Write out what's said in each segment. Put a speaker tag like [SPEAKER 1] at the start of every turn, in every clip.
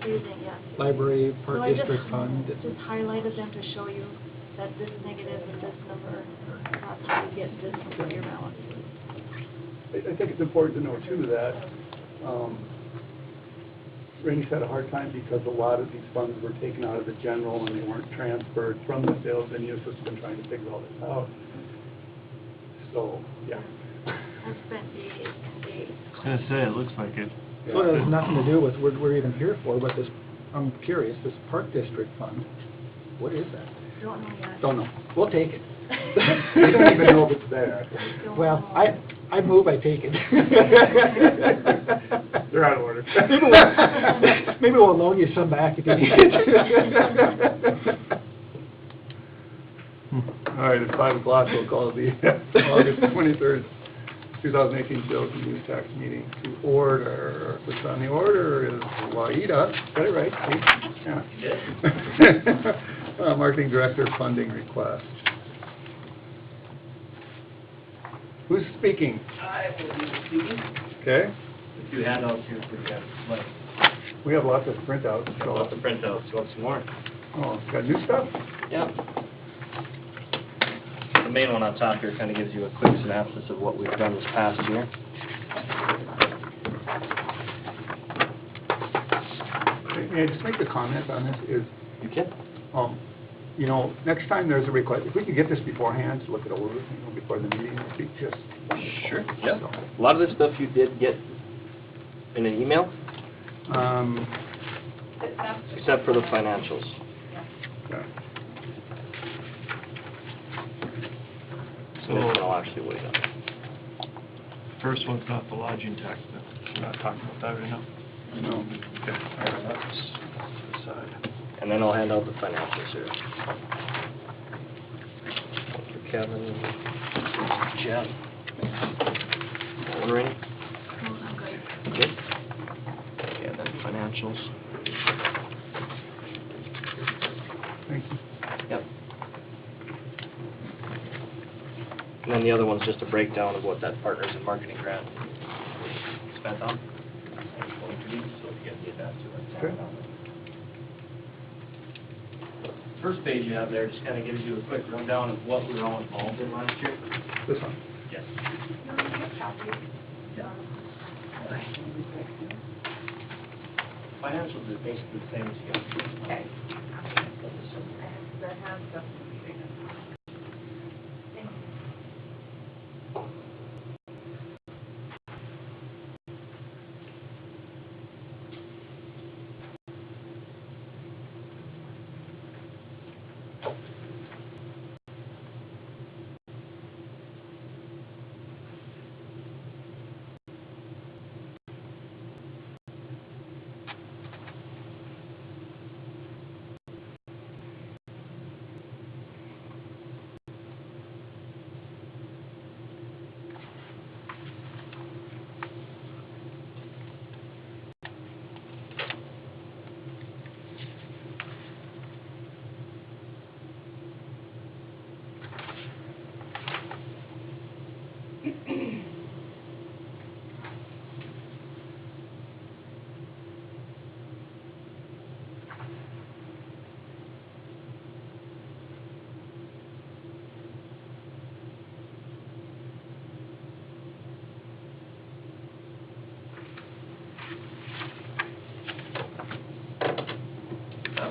[SPEAKER 1] confusing, yes.
[SPEAKER 2] library,
[SPEAKER 1] So
[SPEAKER 2] park
[SPEAKER 1] I
[SPEAKER 2] district fund.
[SPEAKER 1] just highlighted them to show you that this negative and this number, that's how you get this for your balance.
[SPEAKER 3] I think it's important to know too that, Randy's had a hard time because a lot of these funds were taken out of the general and they weren't transferred from the sales and use system, trying to figure all this out. So, yeah.
[SPEAKER 1] I've spent days and days.
[SPEAKER 4] I was gonna say, it looks like it.
[SPEAKER 2] So it has nothing to do with what we're even here for, but this, I'm curious, this park district fund, what is that?
[SPEAKER 1] Don't know yet.
[SPEAKER 2] Don't know. We'll take it.
[SPEAKER 3] We don't even know if it's there.
[SPEAKER 1] Don't
[SPEAKER 2] Well,
[SPEAKER 1] know.
[SPEAKER 2] I move I take it.
[SPEAKER 3] They're out of order.
[SPEAKER 2] Maybe we'll loan you some back if you need it.
[SPEAKER 3] All right, at 5 o'clock, we'll call the August 23rd, 2018 sales and use tax meeting to order. What's on the order is Waida, got it right, see? Yeah. Marketing Director funding request. Who's speaking?
[SPEAKER 5] I will be speaking.
[SPEAKER 3] Okay,
[SPEAKER 5] A few handouts here for you guys. Like,
[SPEAKER 3] we have lots of printouts.
[SPEAKER 5] got lots of printouts. You want some more?
[SPEAKER 3] Oh, got new stuff?
[SPEAKER 5] Yeah. The main one on top here kind of gives you a quick synopsis of what we've done this past year.
[SPEAKER 3] May I just make a comment on this, is,
[SPEAKER 5] You can.
[SPEAKER 3] you know, next time there's a request, if we could get this beforehand, to look it over, you know, before the meeting, it'd be just wonderful.
[SPEAKER 5] Sure. Yeah.
[SPEAKER 3] So,
[SPEAKER 5] A lot of this stuff you did get in an email, except for the financials.
[SPEAKER 3] yeah.
[SPEAKER 5] So I'll actually wait on it.
[SPEAKER 4] First one's not the lodging tax, but we're not talking about that right now.
[SPEAKER 3] I know.
[SPEAKER 4] Okay, all right, that's the side.
[SPEAKER 5] And then I'll hand out the financials here. One for Kevin, Jeff. One ready?
[SPEAKER 1] No, I'm good.
[SPEAKER 5] Okay. Okay, and then financials.
[SPEAKER 3] Thank you.
[SPEAKER 5] Yep. And then the other one's just a breakdown of what that Partners in Marketing grant was spent on. So if you get the advance,
[SPEAKER 3] Okay.
[SPEAKER 5] First page you have there just kind of gives you a quick rundown of what we were all involved in last year.
[SPEAKER 3] This one.
[SPEAKER 5] Yes. Financials is basically the same as you got.
[SPEAKER 6] Okay. That has stuff.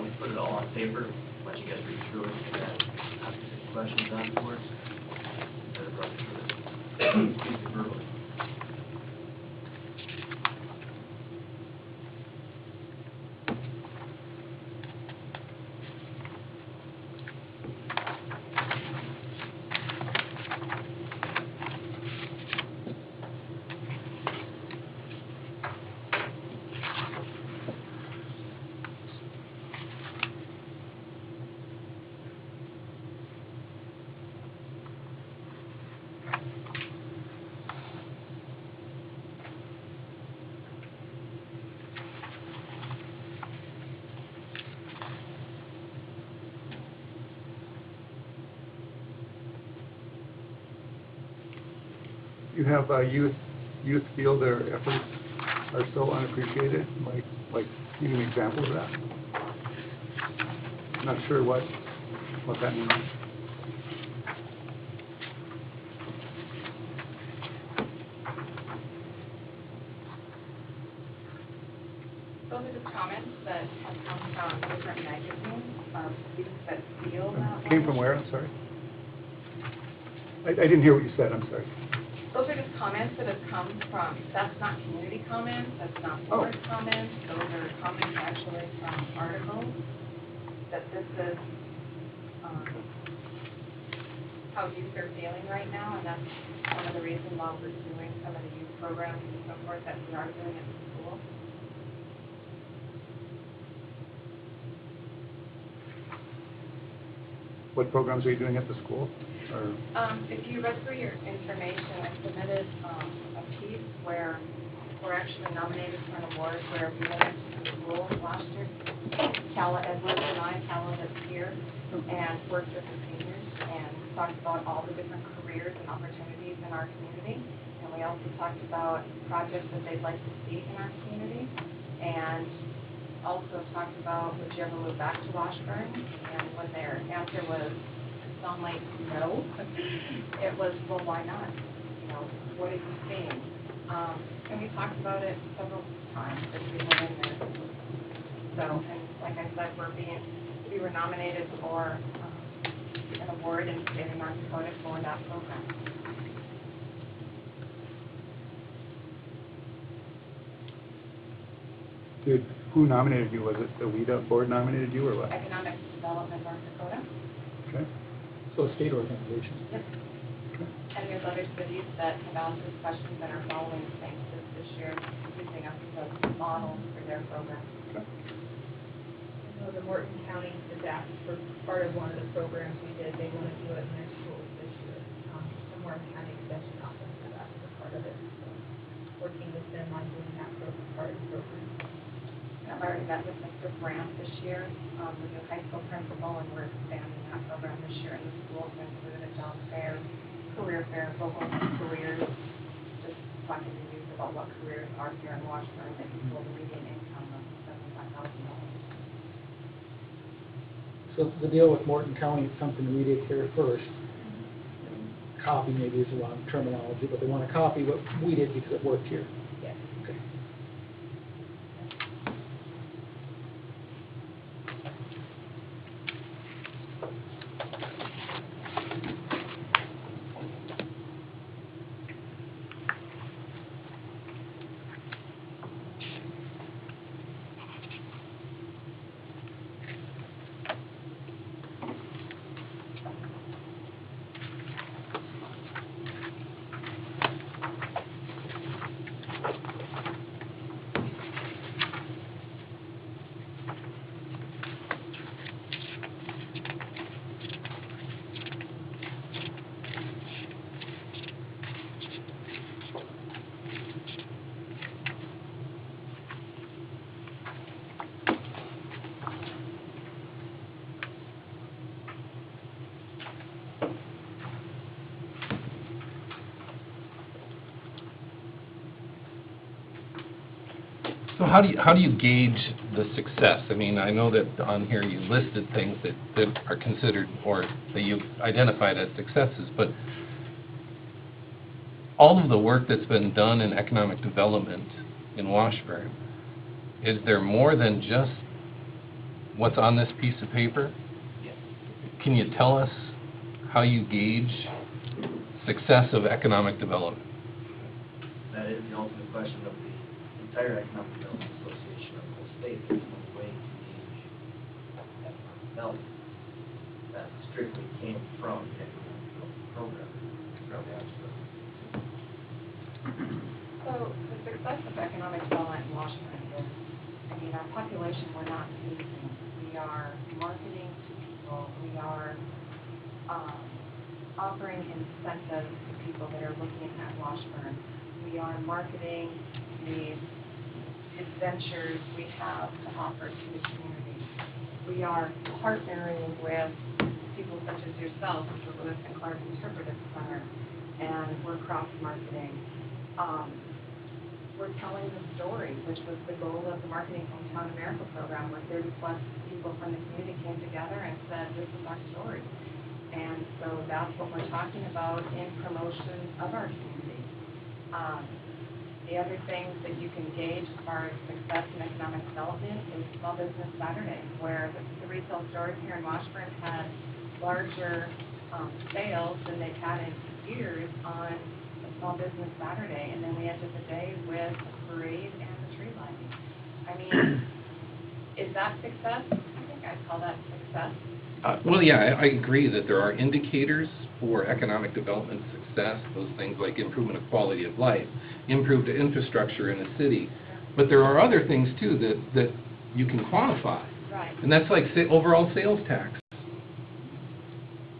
[SPEAKER 5] We put it all on paper, let you guys read through it, and then ask us any questions afterwards. Instead of running through it. Excuse me, verbally.
[SPEAKER 3] You have youth feel their efforts are so unappreciated, like Can you give me examples of that? Not sure what that means.
[SPEAKER 6] Those are just comments that have come from different magazines, students that feel that way.
[SPEAKER 3] Came from where, I'm sorry? I didn't hear what you said, I'm sorry.
[SPEAKER 6] Those are just comments that have come from, that's not community comments, that's not board comments, those are comments actually from articles, that this is, how youth are feeling right now, and that's one of the reasons why we're doing some of the youth programs and so forth that we are doing at the school.
[SPEAKER 3] What programs are you doing at the school? Or,
[SPEAKER 6] If you read through your information, I submitted a piece where we're actually nominated for an award where we went into the school last year. Calla Edwards and I, Calla that's here, and worked with the seniors and talked about all the different careers and opportunities in our community. And we also talked about projects that they'd like to see in our community. And also talked about, would you ever move back to Washburn? And when their answer was, sound like no, it was, well, why not? You know, what are you seeing? And we talked about it several times as we went in there. So, and like I said, we were nominated for an award in the state of North Dakota for that program.
[SPEAKER 3] who nominated you? Was it the WEDA board nominated you, or what?
[SPEAKER 6] Economic Development North Dakota.
[SPEAKER 3] Okay.
[SPEAKER 2] So a state organization.
[SPEAKER 6] Yep. And there's other cities that have asked us questions and are following the same steps this year, using us as a model for their program.
[SPEAKER 3] Okay.
[SPEAKER 7] I know the Morton County has asked for part of one of the programs we did, they want to do it in their schools this year. The Morton County Extension Office has asked for part of it, so working with them on doing that part of the program.
[SPEAKER 6] And I've already met with Mr. Brandt this year, the new high school principal, and we're expanding that program this year in the schools, including a job fair, career fair, local careers, just talking to youth about what careers are here in Washburn that equal the median income of $75,000.
[SPEAKER 2] So the deal with Morton County is something we did here first. And copy maybe is the wrong terminology, but they want to copy what we did because it worked here.
[SPEAKER 7] Yes.
[SPEAKER 2] Okay.
[SPEAKER 8] So how do you gauge the success? I mean, I know that on here you listed things that are considered or that you've identified as successes, but all of the work that's been done in economic development in Washburn, is there more than just what's on this piece of paper?
[SPEAKER 5] Yes.
[SPEAKER 8] Can you tell us how you gauge success of economic development?
[SPEAKER 5] That is the ultimate question of the entire Economic Development Association of the whole state. There's no way to gauge economic development. That strictly came from the economic development program. Probably absolutely.
[SPEAKER 6] So the success of economic development in Washburn is, I mean, our population, we're not losing. We are marketing to people. We are offering incentives to people that are looking at Washburn. We are marketing the adventures we have to offer to the community. We are partnering with people such as yourself, the Lewis and Clark Interpretive Center, and we're cross-marketing. we're telling the story, which was the goal of the Marketing Hometown America program, where 30-plus people from the community came together and said, this is our story. And so that's what we're talking about in promotion of our community. The other things that you can gauge as far as success in economic development is Small Business Saturday, where the retail stores here in Washburn had larger sales than they've had in years on a Small Business Saturday, and then we ended the day with a parade and a tree lighting. I mean, is that success? I think I'd call that success.
[SPEAKER 8] Well, yeah, I agree that there are indicators for economic development success, those things like improvement of quality of life, improved infrastructure in a city. But there are other things too that you can quantify.
[SPEAKER 6] Right.
[SPEAKER 8] And that's like overall sales tax,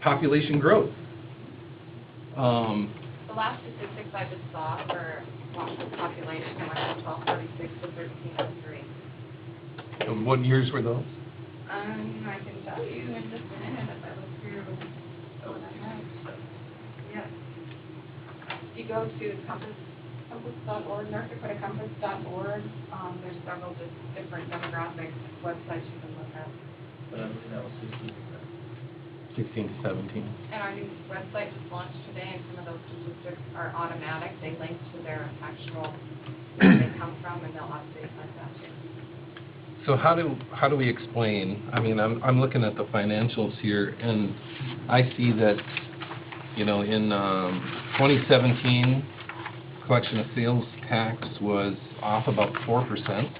[SPEAKER 8] population growth.
[SPEAKER 6] The last statistics I just saw for Washington population went from 1246 to 1303.
[SPEAKER 8] And what years were those?
[SPEAKER 6] I can tell you in just a minute if I look through what I have. Yes. If you go to compass.org, NorthDakotaCompass.org, there's several different demographic websites you can look at.
[SPEAKER 5] But I'm looking at was 16%.
[SPEAKER 8] 16 to 17.
[SPEAKER 6] And our new website just launched today, and some of those statistics are automatic. They link to their actual, where they come from, and they'll update like that too.
[SPEAKER 8] So how do we explain, I mean, I'm looking at the financials here, and I see that, you know, in 2017, collection of sales tax was off about 4%,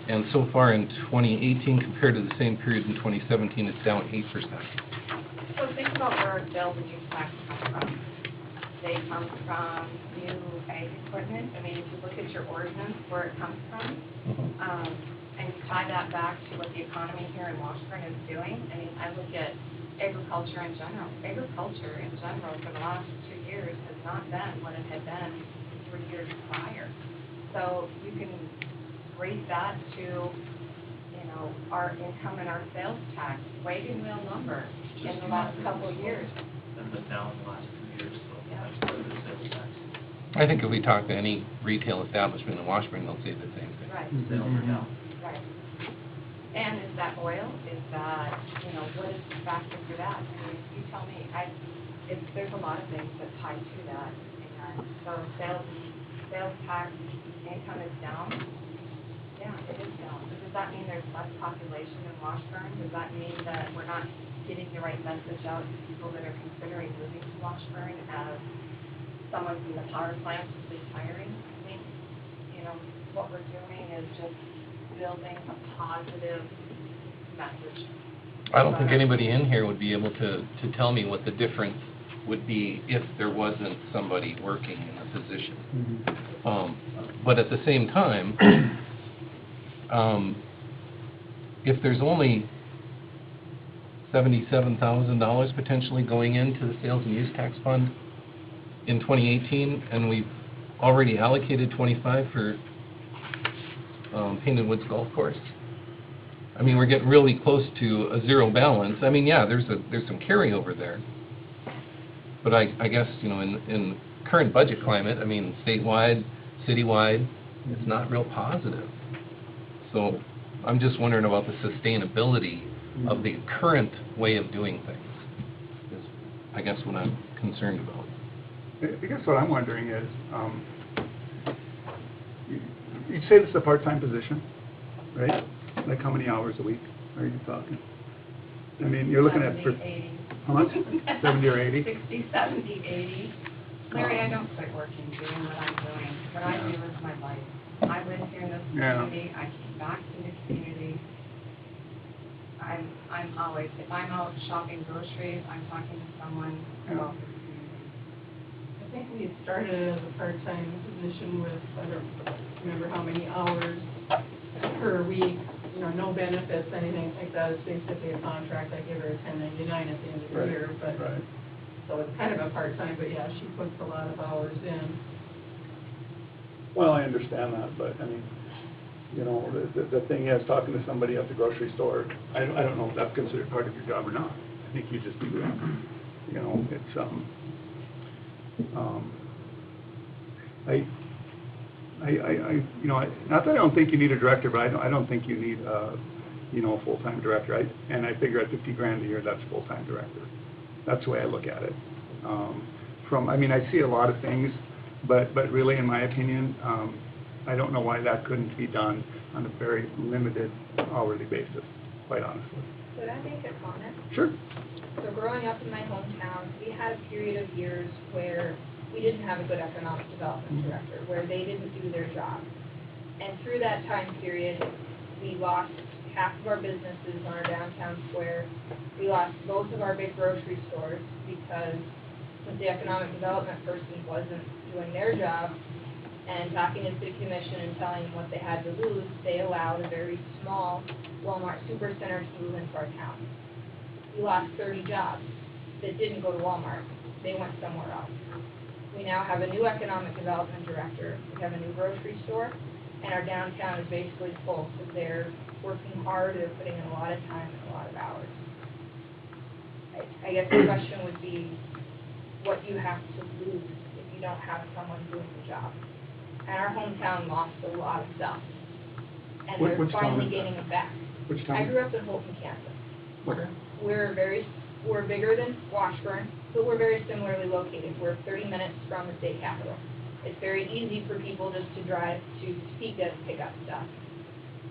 [SPEAKER 8] and so far in 2018, compared to the same period in 2017, it's down 8%.
[SPEAKER 6] So think about where our sales and use tax come from. They come from new ag equipment. I mean, if you look at your ordinance, where it comes from, and you tie that back to what the economy here in Washburn is doing, I mean, I look at agriculture in general. Agriculture in general for the last 2 years has not been what it had been 3 years prior. So you can rate that to, you know, our income and our sales tax, wagon wheel number in the last couple of years.
[SPEAKER 5] And been down the last 2 years, so
[SPEAKER 6] Yeah.
[SPEAKER 5] that's part of the sales tax.
[SPEAKER 8] I think if we talk to any retail establishment in Washburn, they'll say the same thing.
[SPEAKER 6] Right.
[SPEAKER 5] Sales are down.
[SPEAKER 6] Right. And is that oil? Is that, you know, what is the factor for that? I mean, you tell me. There's a lot of things that tie to that. And so sales tax income is down. Yeah, it is down. But does that mean there's less population in Washburn? Does that mean that we're not getting the right message out to people that are considering moving to Washburn as someone from the power plant is retiring? I think, you know, what we're doing is just building a positive message.
[SPEAKER 8] I don't think anybody in here would be able to tell me what the difference would be if there wasn't somebody working in a position. But at the same time, if there's only $77,000 potentially going into the sales and use tax fund in 2018, and we've already allocated 25 for Painted Woods Golf Course. I mean, we're getting really close to a zero balance. I mean, yeah, there's some carryover there. But I guess, you know, in current budget climate, I mean, statewide, citywide, it's not real positive. So I'm just wondering about the sustainability of the current way of doing things, is I guess what I'm concerned about.
[SPEAKER 3] I guess what I'm wondering is, you say this is a part-time position, right? Like how many hours a week are you talking? I mean, you're looking at,
[SPEAKER 6] 70, 80.
[SPEAKER 3] how much? 70 or 80?
[SPEAKER 6] 60, 70, 80. Larry, I don't quit working doing what I'm doing. What I do is my life. I live here in this community. I came back to the community. I'm always, if I'm out shopping groceries, I'm talking to someone about the community.
[SPEAKER 9] I think we had started as a part-time position with, I don't remember how many hours per week, you know, no benefits, anything like that. It's basically a contract. I give her a 1099 at the end of the year, but, so it's kind of a part-time, but yeah, she puts a lot of hours in.
[SPEAKER 3] Well, I understand that, but I mean, you know, the thing is, talking to somebody at the grocery store, I don't know if that's considered part of your job or not. I think you just do that. You know, it's, you know, not that I don't think you need a director, but I don't think you need, you know, a full-time director. And I figure at 50 grand a year, that's a full-time director. That's the way I look at it. I mean, I see a lot of things, but really, in my opinion, I don't know why that couldn't be done on a very limited hourly basis, quite honestly.
[SPEAKER 7] Could I make a comment?
[SPEAKER 3] Sure.
[SPEAKER 7] So growing up in my hometown, we had a period of years where we didn't have a good economic development director, where they didn't do their job. And through that time period, we lost half of our businesses on our downtown square. We lost both of our big grocery stores because since the economic development person wasn't doing their job and talking to the city commission and telling them what they had to lose, they allowed a very small Walmart supercenter to move into our town. We lost 30 jobs that didn't go to Walmart. They went somewhere else. We now have a new economic development director. We have a new grocery store, and our downtown is basically full. So they're working hard, they're putting in a lot of time and a lot of hours. I guess the question would be what you have to lose if you don't have someone doing the job. And our hometown lost a lot of stuff, and they're
[SPEAKER 3] Which town
[SPEAKER 7] finally
[SPEAKER 3] is that?
[SPEAKER 7] gaining it back.
[SPEAKER 3] Which town?
[SPEAKER 7] I grew up in Holton, Kansas.
[SPEAKER 3] Okay.
[SPEAKER 7] We're bigger than Washburn, but we're very similarly located. We're 30 minutes from the state capitol. It's very easy for people just to drive to Topeka to pick up stuff.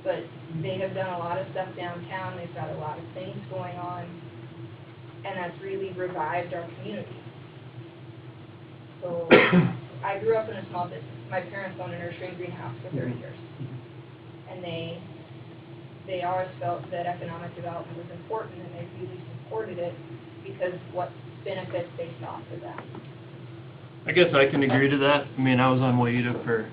[SPEAKER 7] But they have done a lot of stuff downtown. They've got a lot of things going on, and that's really revived our community. So I grew up in a small business. My parents owned a nursery and greenhouse for 30 years. And they always felt that economic development was important, and they really supported it because what benefits they saw for them.
[SPEAKER 4] I guess I can agree to that. I mean, I was on WAITA for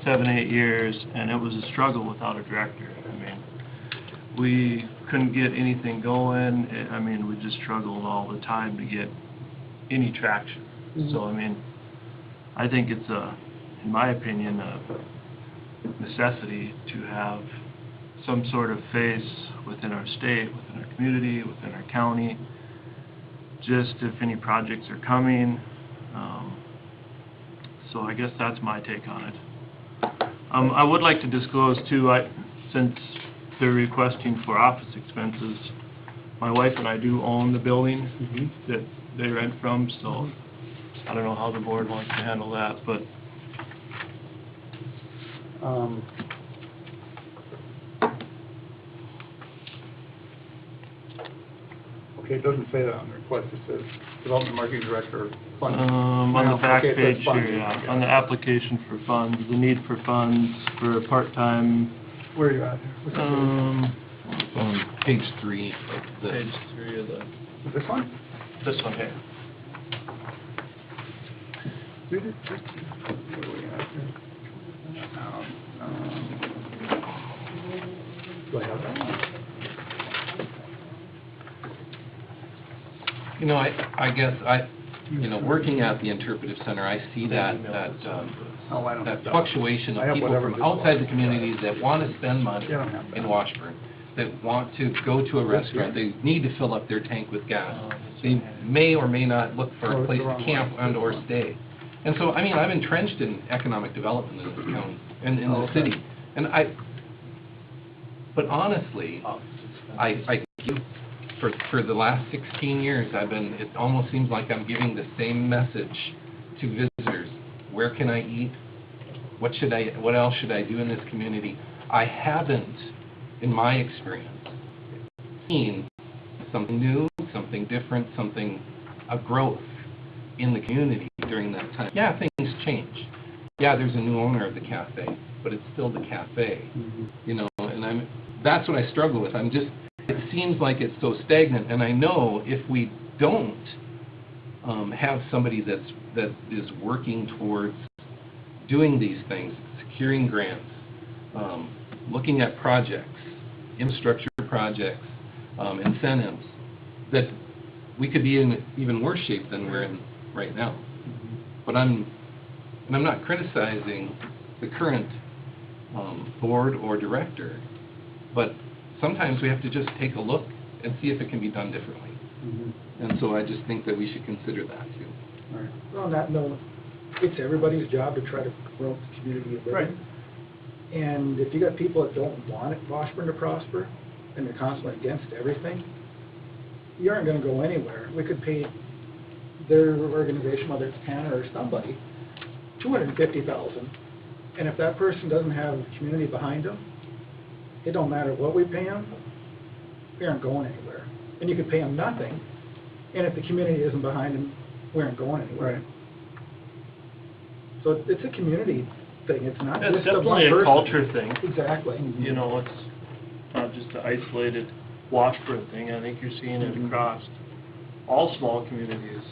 [SPEAKER 4] 7-8 years, and it was a struggle without a director. I mean, we couldn't get anything going. I mean, we just struggled all the time to get any traction. So, I mean, I think it's in my opinion, a necessity to have some sort of face within our state, within our community, within our county, just if any projects are coming. So I guess that's my take on it. I would like to disclose too, since they're requesting for office expenses, my wife and I do own the building that they rent from, so I don't know how the board wants to handle that, but
[SPEAKER 3] okay, it doesn't say that on the request. It says Development Marketing Director, funds.
[SPEAKER 4] on the back
[SPEAKER 3] Okay, so it's
[SPEAKER 4] page
[SPEAKER 3] funds.
[SPEAKER 4] here, yeah, on the application for funds, the need for funds for a part-time,
[SPEAKER 3] Where are you at? What's that
[SPEAKER 8] On page 3 of the...
[SPEAKER 4] page 3 of the,
[SPEAKER 3] page? This one?
[SPEAKER 4] this one here.
[SPEAKER 3] Where are we at here? Do I have that?
[SPEAKER 8] You know, I guess working at the interpretive center, I see that
[SPEAKER 3] Oh, I don't have that.
[SPEAKER 8] fluctuation
[SPEAKER 3] I
[SPEAKER 8] of
[SPEAKER 3] have
[SPEAKER 8] people
[SPEAKER 3] whatever
[SPEAKER 8] from
[SPEAKER 3] this
[SPEAKER 8] outside
[SPEAKER 3] was.
[SPEAKER 8] the communities that want to spend money
[SPEAKER 3] Yeah, I don't have that.
[SPEAKER 8] in Washburn, that want to go to a restaurant, they need to fill up their tank with gas. They may or may not look for
[SPEAKER 3] Oh,
[SPEAKER 8] a
[SPEAKER 3] it's
[SPEAKER 8] place
[SPEAKER 3] the wrong
[SPEAKER 8] to camp
[SPEAKER 3] one.
[SPEAKER 8] and or stay. And so, I mean, I'm entrenched in economic development in this county, and in
[SPEAKER 3] Oh,
[SPEAKER 8] the
[SPEAKER 3] okay.
[SPEAKER 8] city. But honestly, I give, for the last 16 years, it almost seems like I'm giving the same message to visitors. Where can I eat? What else should I do in this community? I haven't, in my experience, seen something new, something different, a growth in the community during that time. Yeah, things change. Yeah, there's a new owner of the cafe, but it's still the cafe, and that's what I struggle with. It seems like it's so stagnant, and I know if we don't have somebody that is working towards doing these things, securing grants, looking at projects, infrastructure projects, incentives, that we could be in even worse shape than we're in right now. But I'm not criticizing the current board or director, but sometimes we have to just take a look and see if it can be done differently. And so I just think that we should consider that too.
[SPEAKER 3] All right.
[SPEAKER 2] On that note, it's everybody's job to try to promote the community of
[SPEAKER 3] Right.
[SPEAKER 2] living. And if you got people that don't want Washburn to prosper, and they're constantly against everything, you aren't gonna go anywhere. We could pay their organization, whether it's Tanner or somebody, $250,000, and if that person doesn't have a community behind them, it don't matter what we pay them, we aren't going anywhere. And you could pay them nothing, and if the community isn't behind them, we aren't going anywhere.
[SPEAKER 3] Right.
[SPEAKER 2] So it's a community thing, it's not
[SPEAKER 4] It's
[SPEAKER 2] just a one
[SPEAKER 4] definitely a
[SPEAKER 2] person.
[SPEAKER 4] culture thing.
[SPEAKER 2] Exactly.
[SPEAKER 4] You know, it's not just an isolated Washburn thing, I think you're seeing it across all small communities.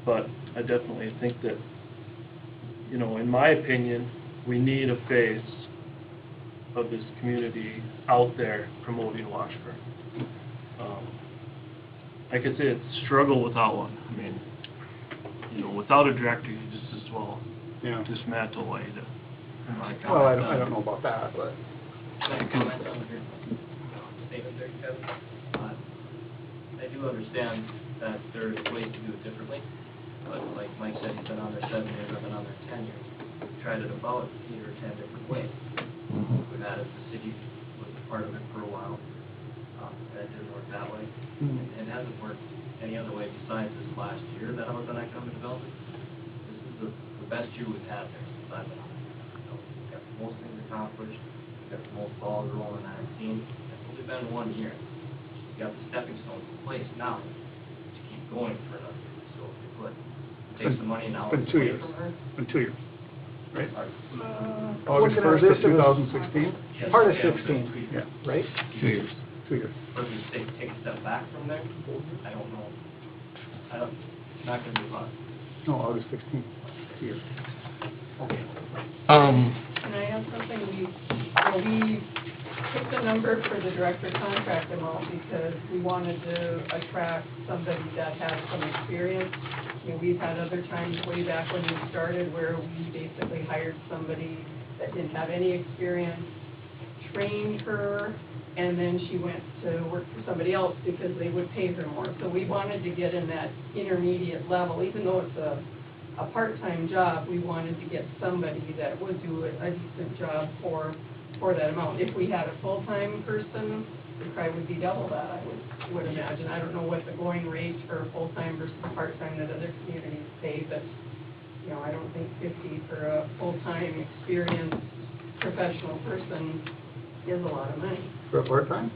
[SPEAKER 4] But I definitely think that, you know, in my opinion, we need a face of this community out there promoting Washburn. Like I said, it's a struggle without one. I mean, you know, without a director, you just as well
[SPEAKER 3] Yeah.
[SPEAKER 4] dismantle WAIDA, in my opinion.
[SPEAKER 3] Well, I don't know about that, but.
[SPEAKER 5] Can I comment on your statement there, Kevin? I do understand that there is ways to do it differently, but like Mike said, he's been on there 7 years, I've been on there 10 years. We've tried it about 8 or 10 different ways. We've had it, the city was a part of it for a while, that didn't work that way. And it hasn't worked any other way besides this last year that I was on economic development. This is the best year we've had there since I've been on it. So we've got the most things accomplished, we've got the most balls rolling on our team. It's only been 1 year. We've got the stepping stones in place now to keep going for another year. So if you put, take some money now.
[SPEAKER 3] It's been 2
[SPEAKER 5] away
[SPEAKER 3] years.
[SPEAKER 5] from her,
[SPEAKER 3] Been 2 years, right?
[SPEAKER 2] Looking
[SPEAKER 3] August
[SPEAKER 2] at
[SPEAKER 3] 1st
[SPEAKER 2] this,
[SPEAKER 3] of
[SPEAKER 2] it was
[SPEAKER 3] 2016?
[SPEAKER 5] yes,
[SPEAKER 2] Part of
[SPEAKER 5] yeah,
[SPEAKER 2] 16,
[SPEAKER 3] Yeah,
[SPEAKER 2] right?
[SPEAKER 8] 2 years.
[SPEAKER 3] 2 years.
[SPEAKER 5] But if you take a step back from there, I don't know. Not gonna be a lot.
[SPEAKER 3] No, August 16th, 2 years.
[SPEAKER 5] Okay.
[SPEAKER 9] Can I add something? We picked a number for the director contract amount because we wanted to attract somebody that had some experience. You know, we've had other times way back when we started where we basically hired somebody that didn't have any experience, trained her, and then she went to work for somebody else because they would pay her more. So we wanted to get in that intermediate level, even though it's a part-time job, we wanted to get somebody that would do a decent job for that amount. If we had a full-time person, it probably would be double that, I would imagine. I don't know what the going rate for full-time versus part-time that other communities pay, but, you know, I don't think 50 for a full-time experienced professional person is a lot of money.
[SPEAKER 3] For a part-time?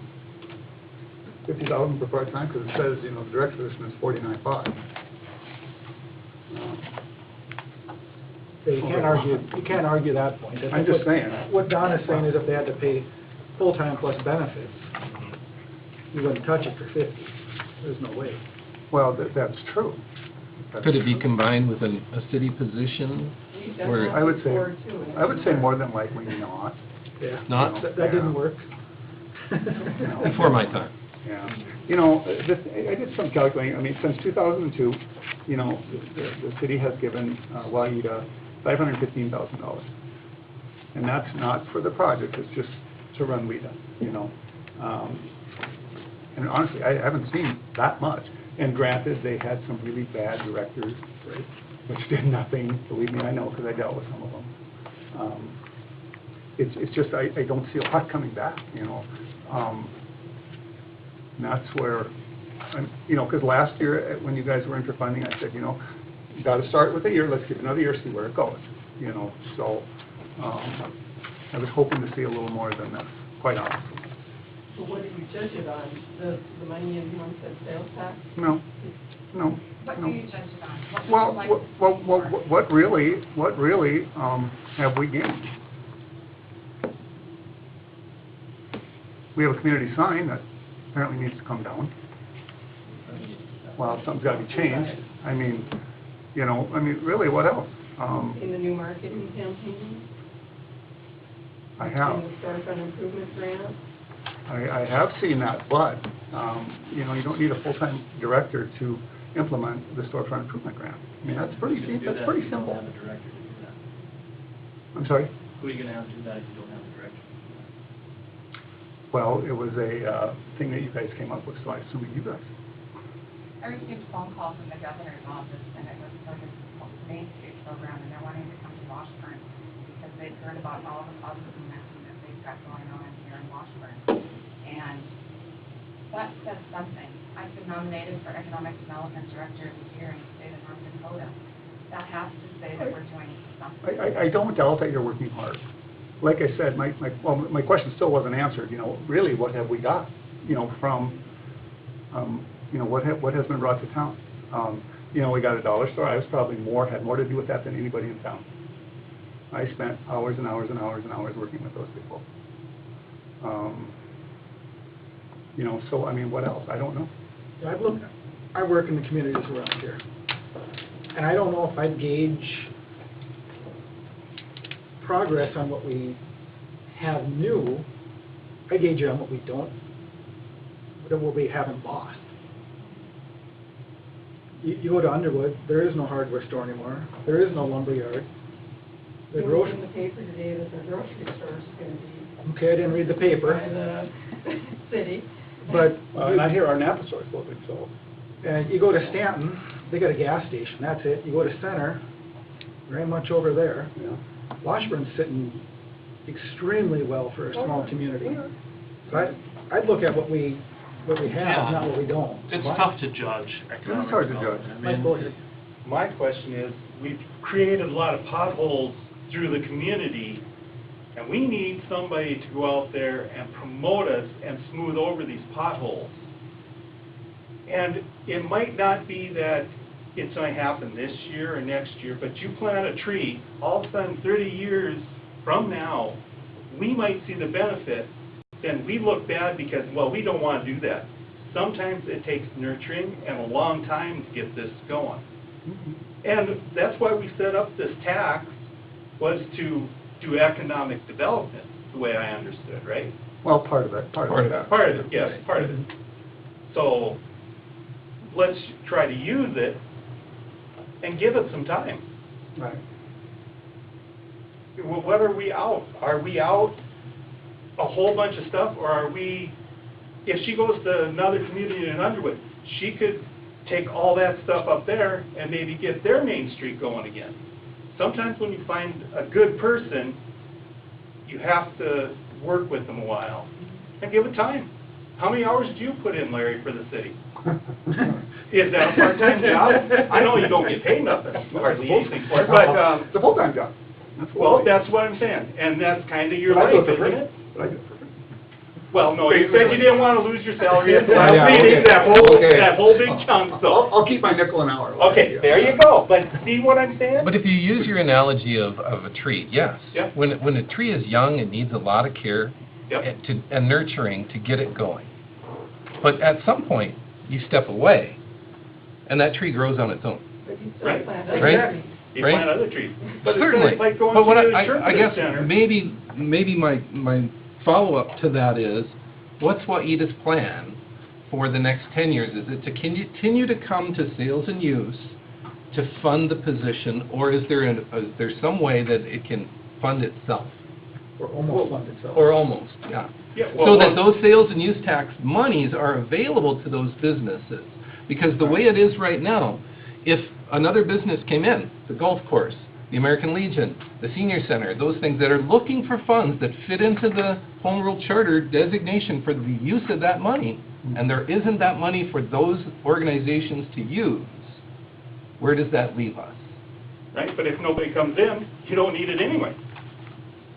[SPEAKER 3] 50,000 for part-time, because it says, you know, the director position is 49.5.
[SPEAKER 2] You can't argue that point. I think
[SPEAKER 3] I'm just
[SPEAKER 2] what-
[SPEAKER 3] saying.
[SPEAKER 2] What Don is saying is if they had to pay full-time plus benefits, you wouldn't touch it for 50. There's no way.
[SPEAKER 3] Well, that's true. That's
[SPEAKER 8] Could it be
[SPEAKER 3] true.
[SPEAKER 8] combined with a city position?
[SPEAKER 9] We've done
[SPEAKER 8] Where-
[SPEAKER 9] that
[SPEAKER 3] I would say,
[SPEAKER 9] before, too.
[SPEAKER 3] I would say more than likely not.
[SPEAKER 2] Yeah.
[SPEAKER 8] Not?
[SPEAKER 2] That didn't work.
[SPEAKER 8] Before my time.
[SPEAKER 3] Yeah. You know, I did some calculating, I mean, since 2002, you know, the city has given WAIDA $515,000. And that's not for the project, it's just to run WAIDA, you know. And honestly, I haven't seen that much. And granted, they had some really bad directors, right, which did nothing, believe me, I know, because I dealt with some of them. It's just, I don't see a lot coming back, you know. And that's where, you know, because last year, when you guys were interfunding, I said, you know, you got to start with a year, let's give another year, see where it goes, you know. So I was hoping to see a little more than this, quite honestly.
[SPEAKER 9] So what do you judge it on? The money in one cent sales tax?
[SPEAKER 3] No.
[SPEAKER 6] What do you judge it on?
[SPEAKER 3] Well,
[SPEAKER 6] Like-
[SPEAKER 3] what really have we gained? We have a community sign that apparently needs to come down. Well, something's got to be changed. I mean, you know, really, what else?
[SPEAKER 9] In the new marketing campaign?
[SPEAKER 3] I have.
[SPEAKER 9] In the storefront improvement grant?
[SPEAKER 3] I have seen that, but, you know, you don't need a full-time director to implement the storefront improvement grant. I mean, that's pretty simple.
[SPEAKER 5] You don't have a director to do that.
[SPEAKER 3] I'm sorry?
[SPEAKER 5] Who are you gonna have to do that if you don't have a director?
[SPEAKER 3] Well, it was a thing that you guys came up with, so I assume you guys.
[SPEAKER 6] I received a phone call from the governor's office, and it was like a Main Street program, and they're wanting to come to Washburn because they've heard about all the positive momentum that they've got going on here in Washburn. And that says something. I've been nominated for Economic Development Director of the Year in the state of North Dakota. That has to say that we're doing something.
[SPEAKER 3] I don't doubt that you're working hard. Like I said, my question still wasn't answered, really, what have we got, from, what has been brought to town? We got a dollar store. I was probably had more to do with that than anybody in town. I spent hours and hours and hours and hours working with those people. So, what else? I don't know.
[SPEAKER 2] I work in the communities around here, and I don't know if I'd gauge progress on what we have new. I gauge it on what we don't, what we haven't lost. You go to Underwood, there is no hardware store anymore. There is no lumber yard. The
[SPEAKER 9] You were
[SPEAKER 2] grocery.
[SPEAKER 9] in the paper today that the grocery store is going to be
[SPEAKER 2] Okay, I didn't read the paper,
[SPEAKER 9] by the city.
[SPEAKER 2] but
[SPEAKER 3] Not here, our Napa store is closing, so.
[SPEAKER 2] and you go to Stanton, they got a gas station. That's it. You go to Center, very much over there.
[SPEAKER 3] Yeah.
[SPEAKER 2] Washburn's sitting extremely well for a small community. So I'd look at what we have, not what we don't.
[SPEAKER 4] It's tough to judge economic
[SPEAKER 3] It's hard to
[SPEAKER 4] development.
[SPEAKER 3] judge.
[SPEAKER 4] I
[SPEAKER 2] Mike,
[SPEAKER 4] mean,
[SPEAKER 2] go ahead.
[SPEAKER 10] My question is, we've created a lot of potholes through the community, and we need somebody to go out there and promote us and smooth over these potholes. And it might not be that it's going to happen this year or next year, but you plant a tree, all of a sudden 30 years from now, we might see the benefit, then we look bad because, well, we don't want to do that. Sometimes it takes nurturing and a long time to get this going. And that's why we set up this tax, was to do economic development, the way I understood, right?
[SPEAKER 3] Well, part of it, part of that.
[SPEAKER 10] Part of it, yes, part of it. So let's try to use it and give it some time.
[SPEAKER 3] Right.
[SPEAKER 10] Well, what are we out? Are we out a whole bunch of stuff, or are we, if she goes to another community in Underwood, she could take all that stuff up there and maybe get their Main Street going again. Sometimes when you find a good person, you have to work with them a while and give it time. How many hours do you put in, Larry, for the city? Is that a part-time job? I know you don't get paid nothing, hardly anything for it, but,
[SPEAKER 3] It's a full-time job.
[SPEAKER 10] well, that's what I'm saying, and that's kind of your
[SPEAKER 3] But I do
[SPEAKER 10] life,
[SPEAKER 3] it for
[SPEAKER 10] isn't
[SPEAKER 3] free.
[SPEAKER 10] it?
[SPEAKER 3] But I do it for free.
[SPEAKER 10] Well, no, you said you didn't want to lose your salary at the last
[SPEAKER 3] Yeah,
[SPEAKER 10] meeting,
[SPEAKER 3] okay. Okay.
[SPEAKER 10] that whole big chunk, so.
[SPEAKER 3] I'll keep my nickel an hour.
[SPEAKER 10] Okay, there you go, but see what I'm saying?
[SPEAKER 8] But if you use your analogy of a tree, yes.
[SPEAKER 10] Yep.
[SPEAKER 8] When a tree is young, it needs a lot of care
[SPEAKER 10] Yep.
[SPEAKER 8] and nurturing to get it going. But at some point, you step away, and that tree grows on its own.
[SPEAKER 9] But you still
[SPEAKER 10] Right.
[SPEAKER 9] plant
[SPEAKER 8] Right.
[SPEAKER 9] other trees.
[SPEAKER 10] You
[SPEAKER 8] Right.
[SPEAKER 10] plant other trees. But
[SPEAKER 8] Certainly.
[SPEAKER 10] it's like going
[SPEAKER 8] But what
[SPEAKER 10] to the
[SPEAKER 8] I
[SPEAKER 10] interpretive
[SPEAKER 8] guess
[SPEAKER 10] center.
[SPEAKER 8] maybe my follow-up to that is, what's Waida's plan for the next 10 years? Is it to continue to come to sales and use to fund the position, or is there some way that it can fund itself?
[SPEAKER 2] Or almost fund itself.
[SPEAKER 8] Or almost, yeah.
[SPEAKER 10] Yeah,
[SPEAKER 8] So that those sales and use tax monies are available to those businesses. Because the way it is right now, if another business came in, the golf course, the American Legion, the senior center, those things that are looking for funds that fit into the Home Rule Charter designation for the use of that money, and there isn't that money for those organizations to use, where does that leave us?
[SPEAKER 10] Right, but if nobody comes in, you don't need it anyway.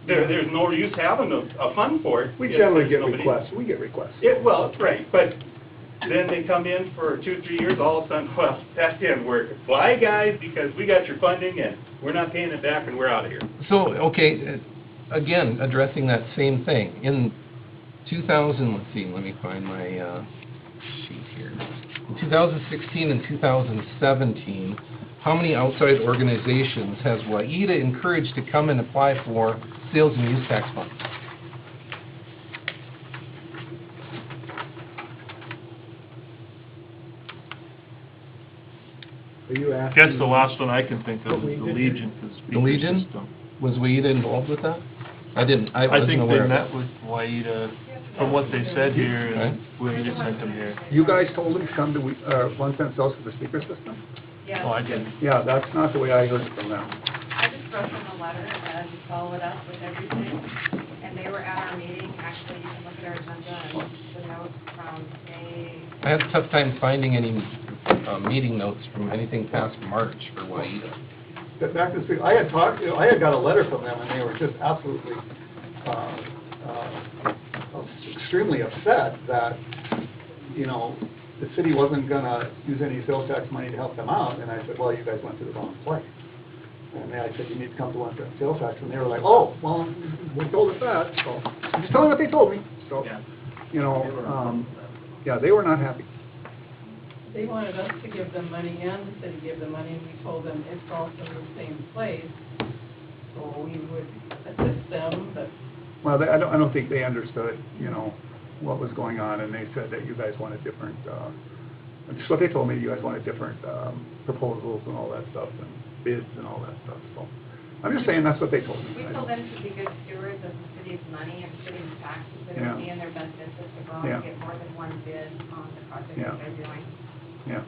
[SPEAKER 10] There's no use having a fund for it.
[SPEAKER 3] We
[SPEAKER 10] if
[SPEAKER 3] generally
[SPEAKER 10] there's
[SPEAKER 3] get
[SPEAKER 10] nobody.
[SPEAKER 3] requests, we get requests.
[SPEAKER 10] Well, right, but then they come in for 2 or 3 years, all of a sudden, well, that didn't work. Bye, guys, because we got your funding and we're not paying it back and we're out of here.
[SPEAKER 8] So, okay, again, addressing that same thing, in 2000, let's see, let me find my sheet here. In 2016 and 2017, how many outside organizations has Waida encouraged to come and apply for sales and use tax funds?
[SPEAKER 2] Are you asking?
[SPEAKER 4] Guess the last one I can think of is the Legion. for
[SPEAKER 8] The
[SPEAKER 4] speaker
[SPEAKER 8] Legion?
[SPEAKER 4] system.
[SPEAKER 8] Was Waida involved with that? I didn't, I
[SPEAKER 4] I
[SPEAKER 8] wasn't
[SPEAKER 4] think
[SPEAKER 8] aware
[SPEAKER 4] they
[SPEAKER 8] of
[SPEAKER 4] met
[SPEAKER 8] it.
[SPEAKER 4] with Waida, from what they said here, and Waida sent them here.
[SPEAKER 3] You guys told them to come to 1 cent sales for the speaker system?
[SPEAKER 6] Yeah.
[SPEAKER 4] Oh, I did.
[SPEAKER 3] Yeah, that's not the way I heard it from them.
[SPEAKER 6] I just wrote them a letter and followed up with everything, and they were at our meeting, actually, you can look at our agenda and the notes from May.
[SPEAKER 8] I had a tough time finding any meeting notes from anything past March for WAIDA.
[SPEAKER 3] But back to the speak, I had got a letter from them, and they were just absolutely, extremely upset that, you know, the city wasn't gonna use any sales tax money to help them out, and I said, well, you guys went to the wrong place. And I said, you need to come to one for sales tax, and they were like, oh, well, they told us that, so, I'm just telling you what they told me, so,
[SPEAKER 5] Yeah.
[SPEAKER 3] you
[SPEAKER 5] They were
[SPEAKER 3] know,
[SPEAKER 5] involved with that.
[SPEAKER 3] yeah, they were not happy.
[SPEAKER 9] They wanted us to give them money and the city give them money, and we told them it's all from the same place, so we would assist them, but
[SPEAKER 3] Well, I don't think they understood, you know, what was going on, and they said that you guys wanted different, just what they told me, you guys wanted different proposals and all that stuff, and bids and all that stuff, so. I'm just saying, that's what they told me.
[SPEAKER 6] We told them to be good stewards of the city's money and city's taxes, that it
[SPEAKER 3] Yeah.
[SPEAKER 6] would be in their best interest to go out
[SPEAKER 3] Yeah.
[SPEAKER 6] and get more than one bid on the project
[SPEAKER 3] Yeah.
[SPEAKER 6] that they're doing,
[SPEAKER 3] Yeah.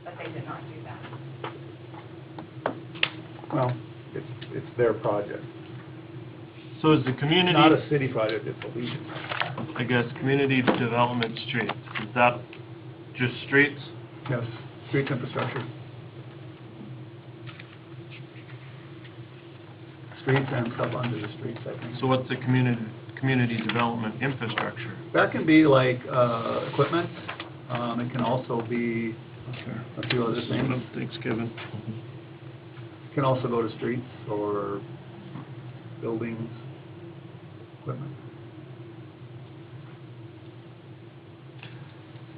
[SPEAKER 6] but they did not do that.
[SPEAKER 3] Well, it's their project.
[SPEAKER 4] So is the community,
[SPEAKER 3] Not a city project, it's a Legion.
[SPEAKER 4] I guess, community development streets, is that just streets?
[SPEAKER 3] Yes, streets infrastructure. Streets and stuff under the streets, I think.
[SPEAKER 4] So what's the community development infrastructure?
[SPEAKER 3] That can be like, equipment, it can also be a few other things.
[SPEAKER 4] Thanks, Kevin.
[SPEAKER 3] Can also go to streets or buildings, equipment.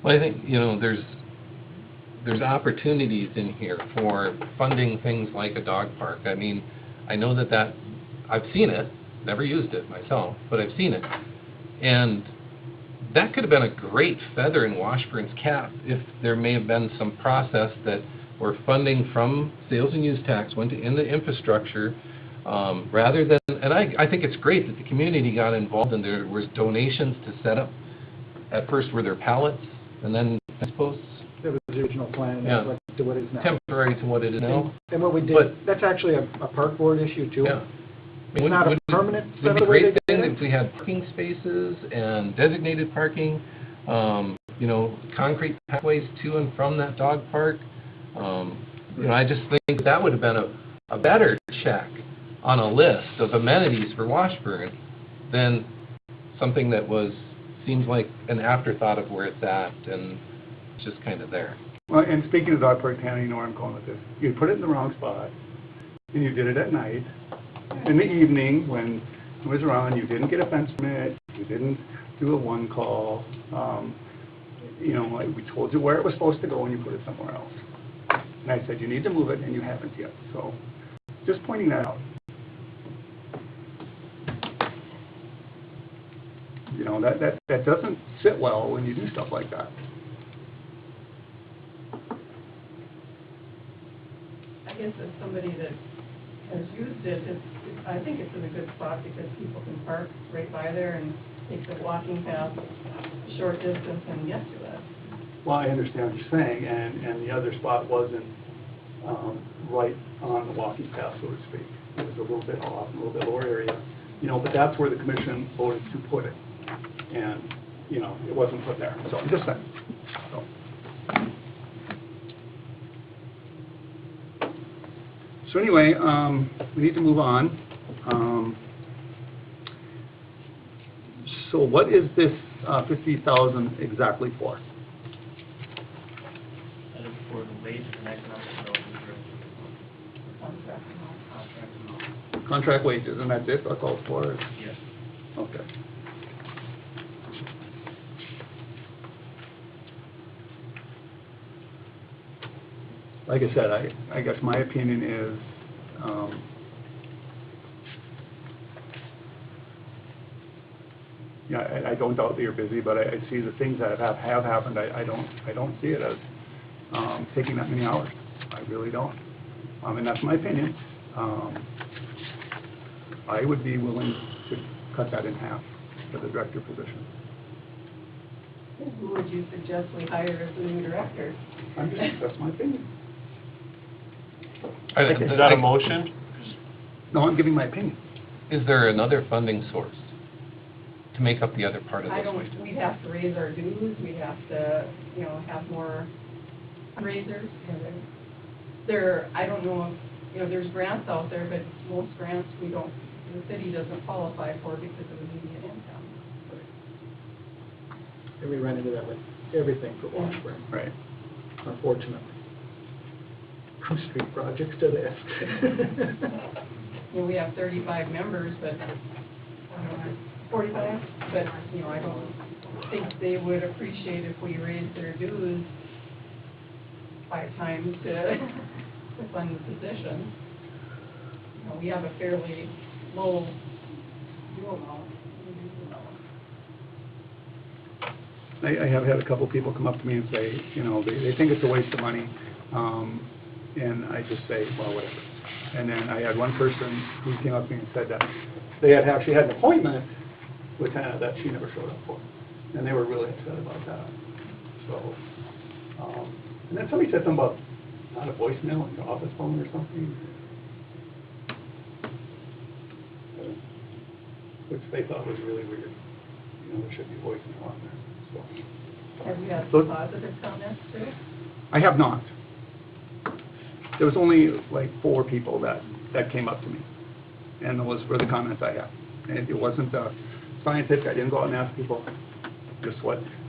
[SPEAKER 8] Well, I think, you know, there's opportunities in here for funding things like a dog park. I mean, I know that I've seen it, never used it myself, but I've seen it. And that could have been a great feather in Washburn's cap if there may have been some process that where funding from sales and use tax went into infrastructure, rather than, and I think it's great that the community got involved and there was donations to set up, at first were there pallets, and then I suppose
[SPEAKER 2] That was the original plan, and
[SPEAKER 8] Yeah.
[SPEAKER 2] that's to what it is now.
[SPEAKER 8] temporary to what it is now.
[SPEAKER 2] And what we did,
[SPEAKER 8] But-
[SPEAKER 2] that's actually a park board issue too.
[SPEAKER 8] Yeah.
[SPEAKER 2] It's not a permanent
[SPEAKER 8] Would be
[SPEAKER 2] set
[SPEAKER 8] a
[SPEAKER 2] of way
[SPEAKER 8] great
[SPEAKER 2] to
[SPEAKER 8] thing
[SPEAKER 2] do it.
[SPEAKER 8] if we had parking spaces and designated parking, you know, concrete pathways to and from that dog park. You know, I just think that would have been a better check on a list of amenities for Washburn than something that seems like an afterthought of where it's at and it's just kind of there.
[SPEAKER 3] Well, and speaking of dog park, Tanner, you know where I'm going with this. You put it in the wrong spot, and you did it at night, in the evening, when it was around, you didn't get a fence permit, you didn't do a one call. You know, like, we told you where it was supposed to go, and you put it somewhere else. And I said, you need to move it, and you haven't yet, so just pointing that out. You know, that doesn't sit well when you do stuff like that.
[SPEAKER 9] I guess as somebody that has used it, I think it's in a good spot because people can park right by there and take the walking path a short distance and get to it.
[SPEAKER 3] Well, I understand what you're saying, and the other spot wasn't right on the walking path, so to speak. It was a little bit off, a little bit lower area, you know, but that's where the commission voted to put it. And, you know, it wasn't put there, so I'm just saying, so. So anyway, we need to move on. So what is this 50,000 exactly for?
[SPEAKER 5] That is for the wage and economic development grant.
[SPEAKER 9] Contract and all.
[SPEAKER 5] Contract and all.
[SPEAKER 3] Contract wages, and that's it, that's all it's for?
[SPEAKER 5] Yes.
[SPEAKER 3] Okay. Like I said, I guess my opinion is, yeah, I don't doubt that you're busy, but I see the things that have happened, I don't see it as taking that many hours. I really don't. And that's my opinion. I would be willing to cut that in half for the director position.
[SPEAKER 9] Who would you suggest we hire as the new director?
[SPEAKER 3] That's my opinion.
[SPEAKER 4] Is that a motion?
[SPEAKER 3] No, I'm giving my opinion.
[SPEAKER 8] Is there another funding source to make up the other part of
[SPEAKER 9] I
[SPEAKER 8] this
[SPEAKER 9] don't,
[SPEAKER 8] wages?
[SPEAKER 9] we'd have to raise our dues, we'd have to, have more fundraisers. I don't know if, there's grants out there, but most grants the city doesn't qualify for because of the median income.
[SPEAKER 2] And we ran into that with everything for Washburn,
[SPEAKER 3] Right.
[SPEAKER 2] unfortunately. From street projects to this.
[SPEAKER 9] We have 35 members, but, 45, but, I don't think they would appreciate if we raised their dues 5 times to fund the position. We have a fairly low due amount.
[SPEAKER 3] I have had a couple people come up to me and say, they think it's a waste of money, and I just say, well, whatever. And then I had one person who came up to me and said that they had actually had an appointment with Hannah that she never showed up for, and they were really upset about that. So, and then somebody said something about not a voicemail, like an office phone or something, which they thought was really weird. There should be voicemail on there. So.
[SPEAKER 9] Have you had some positive comments too?
[SPEAKER 3] I have not. There was only like 4 people that came up to me, and those were the comments I had. And it wasn't scientific. I didn't go out and ask people. Just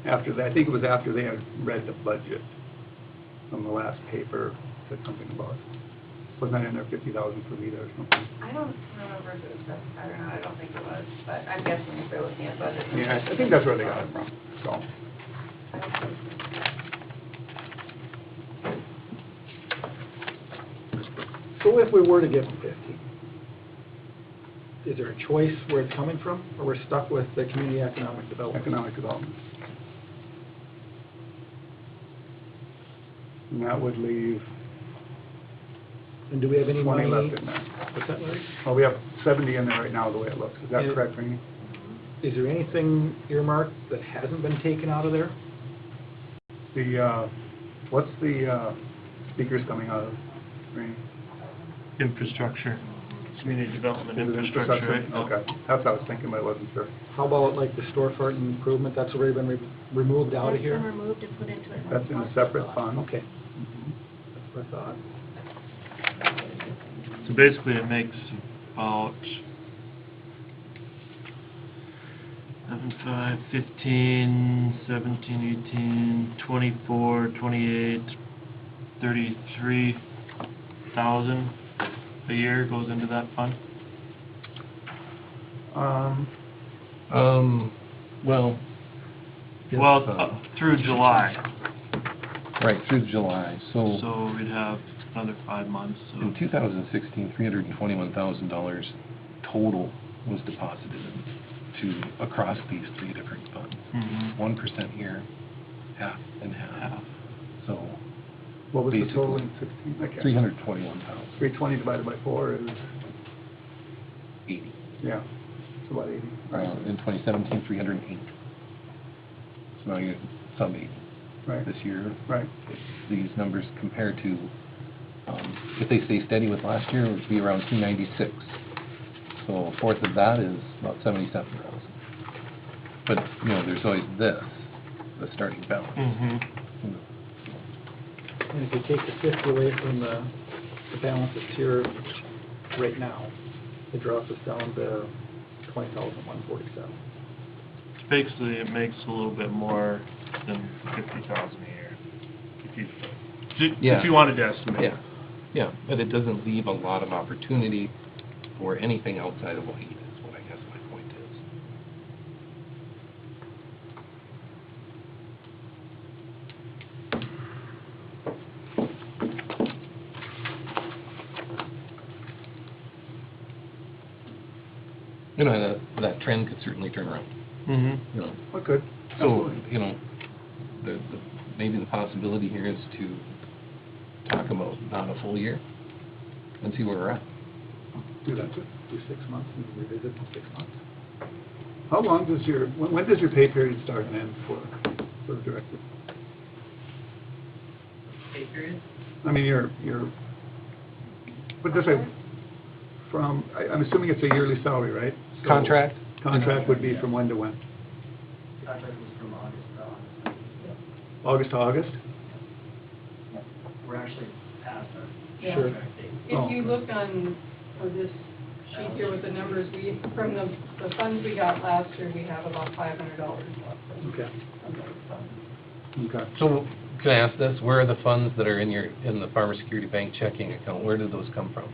[SPEAKER 3] after that, I think it was after they had read the budget from the last paper, said something about, wasn't that in there 50,000 for Lita or something?
[SPEAKER 6] I don't remember if it was, I don't think it was, but I'm guessing if they're looking at budget.
[SPEAKER 3] Yeah, I think that's where they got it from, so.
[SPEAKER 2] So if we were to give them 50, is there a choice where it's coming from, or we're stuck with the community economic development?
[SPEAKER 3] Economic development. And that would leave
[SPEAKER 2] And do we have any
[SPEAKER 3] 20
[SPEAKER 2] money?
[SPEAKER 3] left in there.
[SPEAKER 2] What's that, Larry?
[SPEAKER 3] Well, we have 70 in there right now, the way it looks. Is that
[SPEAKER 2] Yeah.
[SPEAKER 3] correct, Rainey?
[SPEAKER 2] Is there anything earmarked that hasn't been taken out of there?
[SPEAKER 3] What's the speakers coming out of, Rainey?
[SPEAKER 4] Infrastructure, community development
[SPEAKER 3] Is it
[SPEAKER 4] infrastructure, right?
[SPEAKER 3] Okay, that's what I was thinking, but I wasn't sure.
[SPEAKER 2] How about like the storefront improvement, that's already been removed out of here?
[SPEAKER 1] That's been removed and put into a.
[SPEAKER 3] That's in a separate fund.
[SPEAKER 2] Okay. That's what I thought.
[SPEAKER 4] So basically, it makes about 7, 5, 15, 17, 18, 24, 28, 33,000 a year goes into that fund.
[SPEAKER 8] Well. if,
[SPEAKER 4] Well, through July,
[SPEAKER 8] Right, through July, so
[SPEAKER 4] so we'd have another 5 months. So
[SPEAKER 8] in 2016, $321,000 total was deposited across these 3 different funds.
[SPEAKER 4] Mhm.
[SPEAKER 8] 1% here, half and half. So
[SPEAKER 3] What was the
[SPEAKER 8] basically,
[SPEAKER 3] total in 16? I can't-
[SPEAKER 8] 321,000,
[SPEAKER 3] 320 divided by 4 is,
[SPEAKER 8] 80.
[SPEAKER 3] yeah, it's about 80.
[SPEAKER 8] In 2017, 308. So now you're sub 80
[SPEAKER 3] Right,
[SPEAKER 8] this year.
[SPEAKER 3] right.
[SPEAKER 8] If these numbers compare to, if they stay steady with last year, it would be around 296. So a fourth of that is about 77,000. But, there's always this, the starting balance.
[SPEAKER 4] Mhm.
[SPEAKER 2] And if you take the 50 away from the balance that's here right now, it drops us down to 20,147.
[SPEAKER 4] Basically, it makes a little bit more than 50,000 a year.
[SPEAKER 8] Yeah.
[SPEAKER 4] If you wanted to estimate.
[SPEAKER 8] Yeah, but it doesn't leave a lot of opportunity for anything outside of Wahid, is what I guess my point is. That trend could certainly turn around,
[SPEAKER 4] Mm-hmm.
[SPEAKER 3] Well, good.
[SPEAKER 8] So,
[SPEAKER 3] Absolutely.
[SPEAKER 8] maybe the possibility here is to talk about not a full year and see where we're at.
[SPEAKER 3] Do that too.
[SPEAKER 2] Do 6 months and revisit in 6 months.
[SPEAKER 3] How long does when does your pay period start and end for for the director?
[SPEAKER 5] Pay period?
[SPEAKER 3] I mean, you're, but this way, I'm assuming it's a yearly salary, right? So
[SPEAKER 8] Contract?
[SPEAKER 3] Contract would be from when to when?
[SPEAKER 5] Contract was from August to August.
[SPEAKER 3] August to August?
[SPEAKER 5] We're actually past our
[SPEAKER 9] Yeah.
[SPEAKER 3] Sure.
[SPEAKER 5] contract date.
[SPEAKER 3] Oh.
[SPEAKER 9] If you look on this sheet here with the numbers, from the funds we got last year, we have about $500 left
[SPEAKER 3] Okay,
[SPEAKER 9] from those funds.
[SPEAKER 3] okay.
[SPEAKER 8] So, can I ask this, where are the funds that are in the Farmer Security Bank checking account, where did those come from?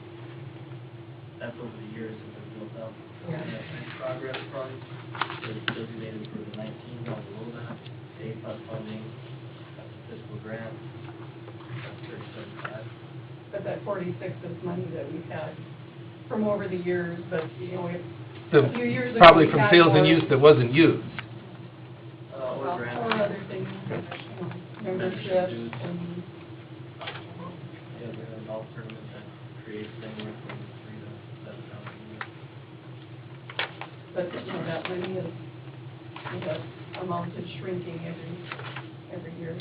[SPEAKER 5] That's over the years that they've built up.
[SPEAKER 9] Yeah.
[SPEAKER 5] The progress fund is designated for the 19, down below that, state fund funding, that's a fiscal grant, that's 37.5.
[SPEAKER 9] But that 46 is money that we've had from over the years, but, you know, a few years ago.
[SPEAKER 8] Probably
[SPEAKER 9] we
[SPEAKER 8] from
[SPEAKER 9] had
[SPEAKER 8] sales and
[SPEAKER 9] more,
[SPEAKER 8] use that wasn't used.
[SPEAKER 5] Or
[SPEAKER 9] well,
[SPEAKER 5] grant.
[SPEAKER 9] or other things, you know, memberships and,
[SPEAKER 5] Yeah, we have a golf tournament that creates anywhere from 3 to 7,000 a year.
[SPEAKER 9] but, you know, that money is, you know, amount is shrinking every year.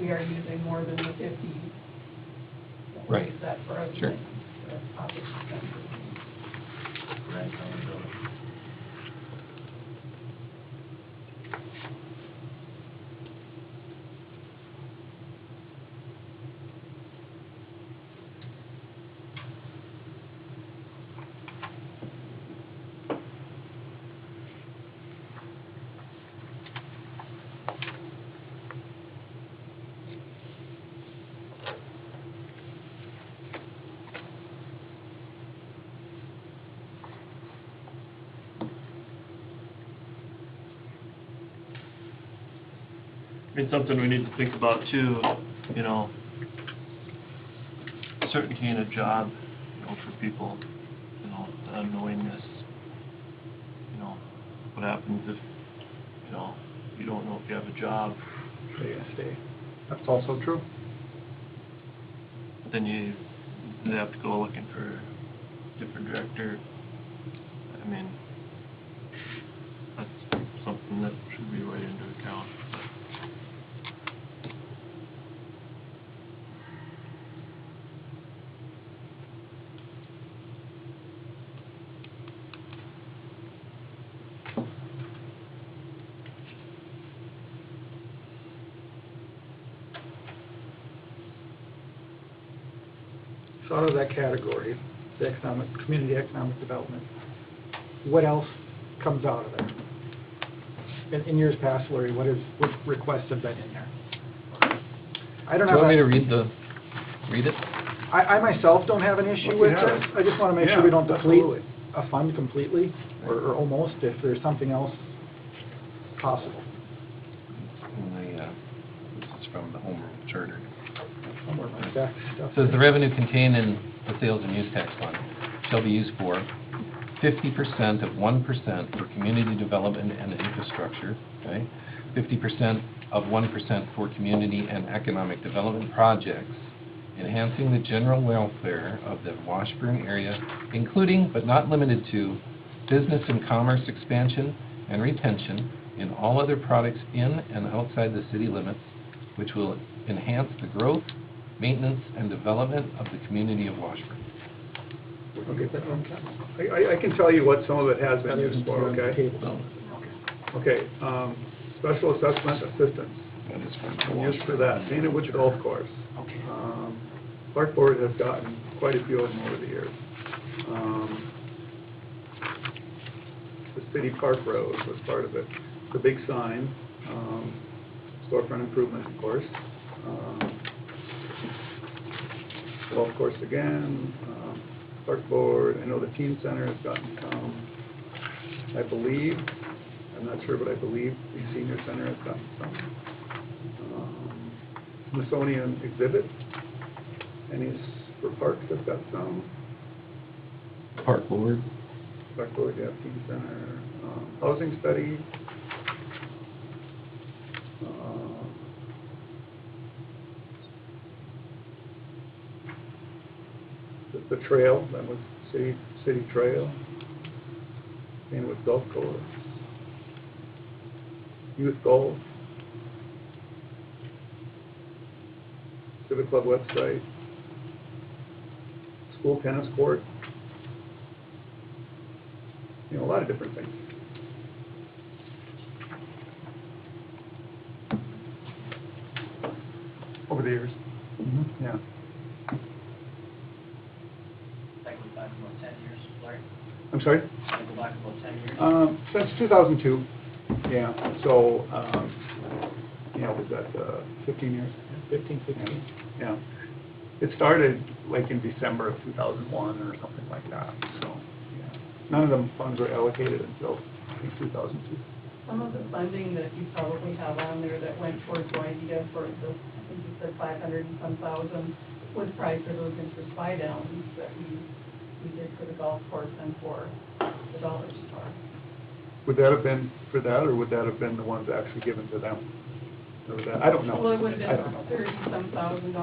[SPEAKER 9] We are using more than the 50. that we
[SPEAKER 8] Right.
[SPEAKER 9] use that for other
[SPEAKER 8] Sure.
[SPEAKER 9] things, for office expenses.
[SPEAKER 5] Grant on the building.
[SPEAKER 4] I mean, something we need to think about too, you know, certainty in a job, you know, for people, you know, the unknowingness, you know, what happens if, you know, you don't know if you have a job,
[SPEAKER 3] Stay. That's also true.
[SPEAKER 4] then they have to go looking for a different director. I mean, that's something that should be weighed into account.
[SPEAKER 2] So out of that category, the community economic development, what else comes out of there? In years past, Larry, what requests have been in there? I don't
[SPEAKER 8] Do you
[SPEAKER 2] have.
[SPEAKER 8] want me to
[SPEAKER 2] a-
[SPEAKER 8] read it?
[SPEAKER 2] I myself don't have an issue with
[SPEAKER 3] Yeah.
[SPEAKER 2] it. I just want to make sure
[SPEAKER 3] Yeah,
[SPEAKER 2] we don't deplete
[SPEAKER 3] absolutely.
[SPEAKER 2] a fund completely, or almost, if there's something else possible.
[SPEAKER 8] This is from the Home Rule Charter.
[SPEAKER 2] Somewhere like that stuff.
[SPEAKER 8] It says the revenue contained in the sales and use tax fund shall be used for 50% of 1% for community development and infrastructure, okay? 50% of 1% for community and economic development projects, enhancing the general welfare of the Washburn area, including but not limited to business and commerce expansion and retention in all other products in and outside the city limits, which will enhance the growth, maintenance, and development of the community of Washburn.
[SPEAKER 3] Okay, I can tell you what some of it has been used for, okay? Okay, special assessment assistance,
[SPEAKER 8] That is from
[SPEAKER 3] been used for that, Dana Woods Golf Course.
[SPEAKER 2] Okay.
[SPEAKER 3] Park Board has gotten quite a few of them over the years. The City Park Road was part of it. The big sign, storefront improvement, of course. Golf course again, Park Board, I know the Teen Center has gotten some, I believe, I'm not sure, but I believe the Senior Center has gotten some. Smithsonian exhibit, any for parks have got some.
[SPEAKER 8] Park Board.
[SPEAKER 3] Park Board, yeah, Teen Center, housing study. The trail, that was city trail, and with golf course. youth goals, Civic Club website, school tennis court, a lot of different things. Over the years. Yeah.
[SPEAKER 5] That goes back about 10 years, Larry?
[SPEAKER 3] I'm sorry?
[SPEAKER 5] That go back about 10 years?
[SPEAKER 3] Since 2002, yeah, so, was that 15 years?
[SPEAKER 2] 15, 16.
[SPEAKER 3] Yeah. It started like in December of 2001 or something like that, so, yeah. None of them funds were allocated until, I think, 2002.
[SPEAKER 9] Some of the funding that you probably have on there that went towards WIDA for the, I think you said 500 and some thousand, was probably for those interest buy downs that we did for the golf course and for the Dollar Store.
[SPEAKER 3] Would that have been for that, or would that have been the ones actually given to them? Or was that, I don't know.
[SPEAKER 9] Well, it would have
[SPEAKER 3] I don't know.
[SPEAKER 9] been $30-some thousand.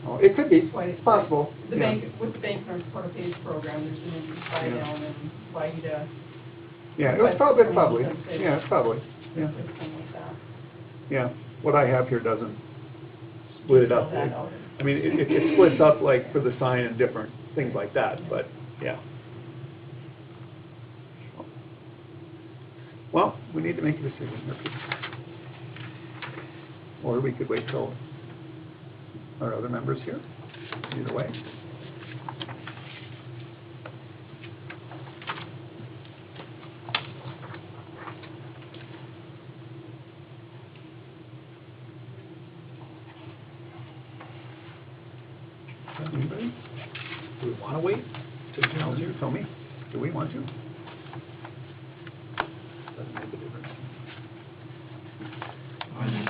[SPEAKER 3] Oh, it could be,
[SPEAKER 9] Quite-
[SPEAKER 3] it's possible.
[SPEAKER 9] The
[SPEAKER 3] yeah.
[SPEAKER 9] bank, with the Bank North Dakota PACE program, there's an interest buy
[SPEAKER 3] Yeah.
[SPEAKER 9] down and WIDA,
[SPEAKER 3] Yeah, it was probably,
[SPEAKER 9] But-
[SPEAKER 3] probably, yeah, it's probably, yeah.
[SPEAKER 9] something like that.
[SPEAKER 3] Yeah, what I have here doesn't split it up.
[SPEAKER 9] Fill that out.
[SPEAKER 3] I mean, it splits up like for the sign and different things like that, but, yeah. Well, we need to make a decision here, people. Or we could wait till our other members here, either way. Anybody?
[SPEAKER 2] Do we want to wait till Janelle's
[SPEAKER 3] You
[SPEAKER 2] here?
[SPEAKER 3] tell me, do we want to?
[SPEAKER 2] Doesn't make a difference.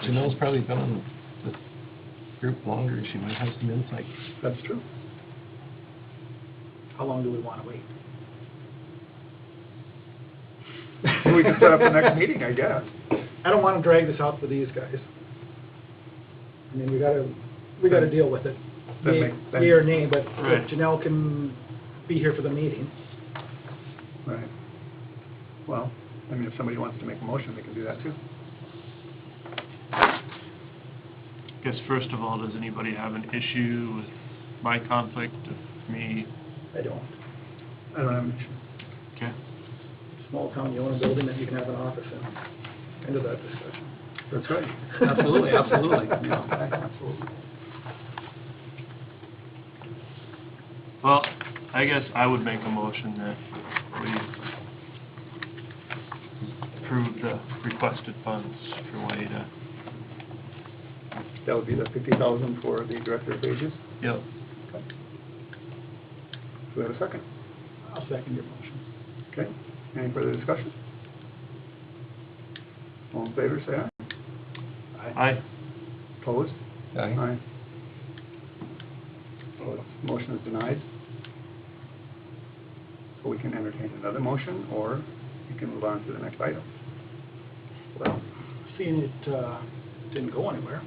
[SPEAKER 8] Janelle's probably been on the group longer, she might have some insight.
[SPEAKER 3] That's true.
[SPEAKER 2] How long do we want to wait?
[SPEAKER 3] We can set up the next meeting, I guess.
[SPEAKER 2] I don't want to drag this out for these guys. I mean, we gotta deal with it.
[SPEAKER 3] That makes sense.
[SPEAKER 2] Yea or nay, but
[SPEAKER 4] Right.
[SPEAKER 2] if Janelle can be here for the meeting.
[SPEAKER 3] Right. Well, I mean, if somebody wants to make a motion, they can do that too.
[SPEAKER 4] Guess first of all, does anybody have an issue with my conflict of me?
[SPEAKER 2] I don't.
[SPEAKER 3] I don't have an issue.
[SPEAKER 4] Okay.
[SPEAKER 2] Small town, you own a building that you can have an office in. End of that discussion.
[SPEAKER 3] That's right.
[SPEAKER 8] Absolutely, absolutely.
[SPEAKER 3] Yeah, absolutely.
[SPEAKER 4] Well, I guess I would make a motion that we approve the requested funds for WIDA.
[SPEAKER 3] That would be the 50,000 for the director of pages.
[SPEAKER 4] Yep.
[SPEAKER 3] Okay. Do we have a second?
[SPEAKER 2] I'll second your motion.
[SPEAKER 3] Okay. Any further discussion? All in favor, say aye.
[SPEAKER 4] Aye.
[SPEAKER 3] Opposed?
[SPEAKER 8] Aye.
[SPEAKER 3] So motion is denied. So we can entertain another motion, or we can move on to the next item.
[SPEAKER 2] Well, seeing it didn't go anywhere,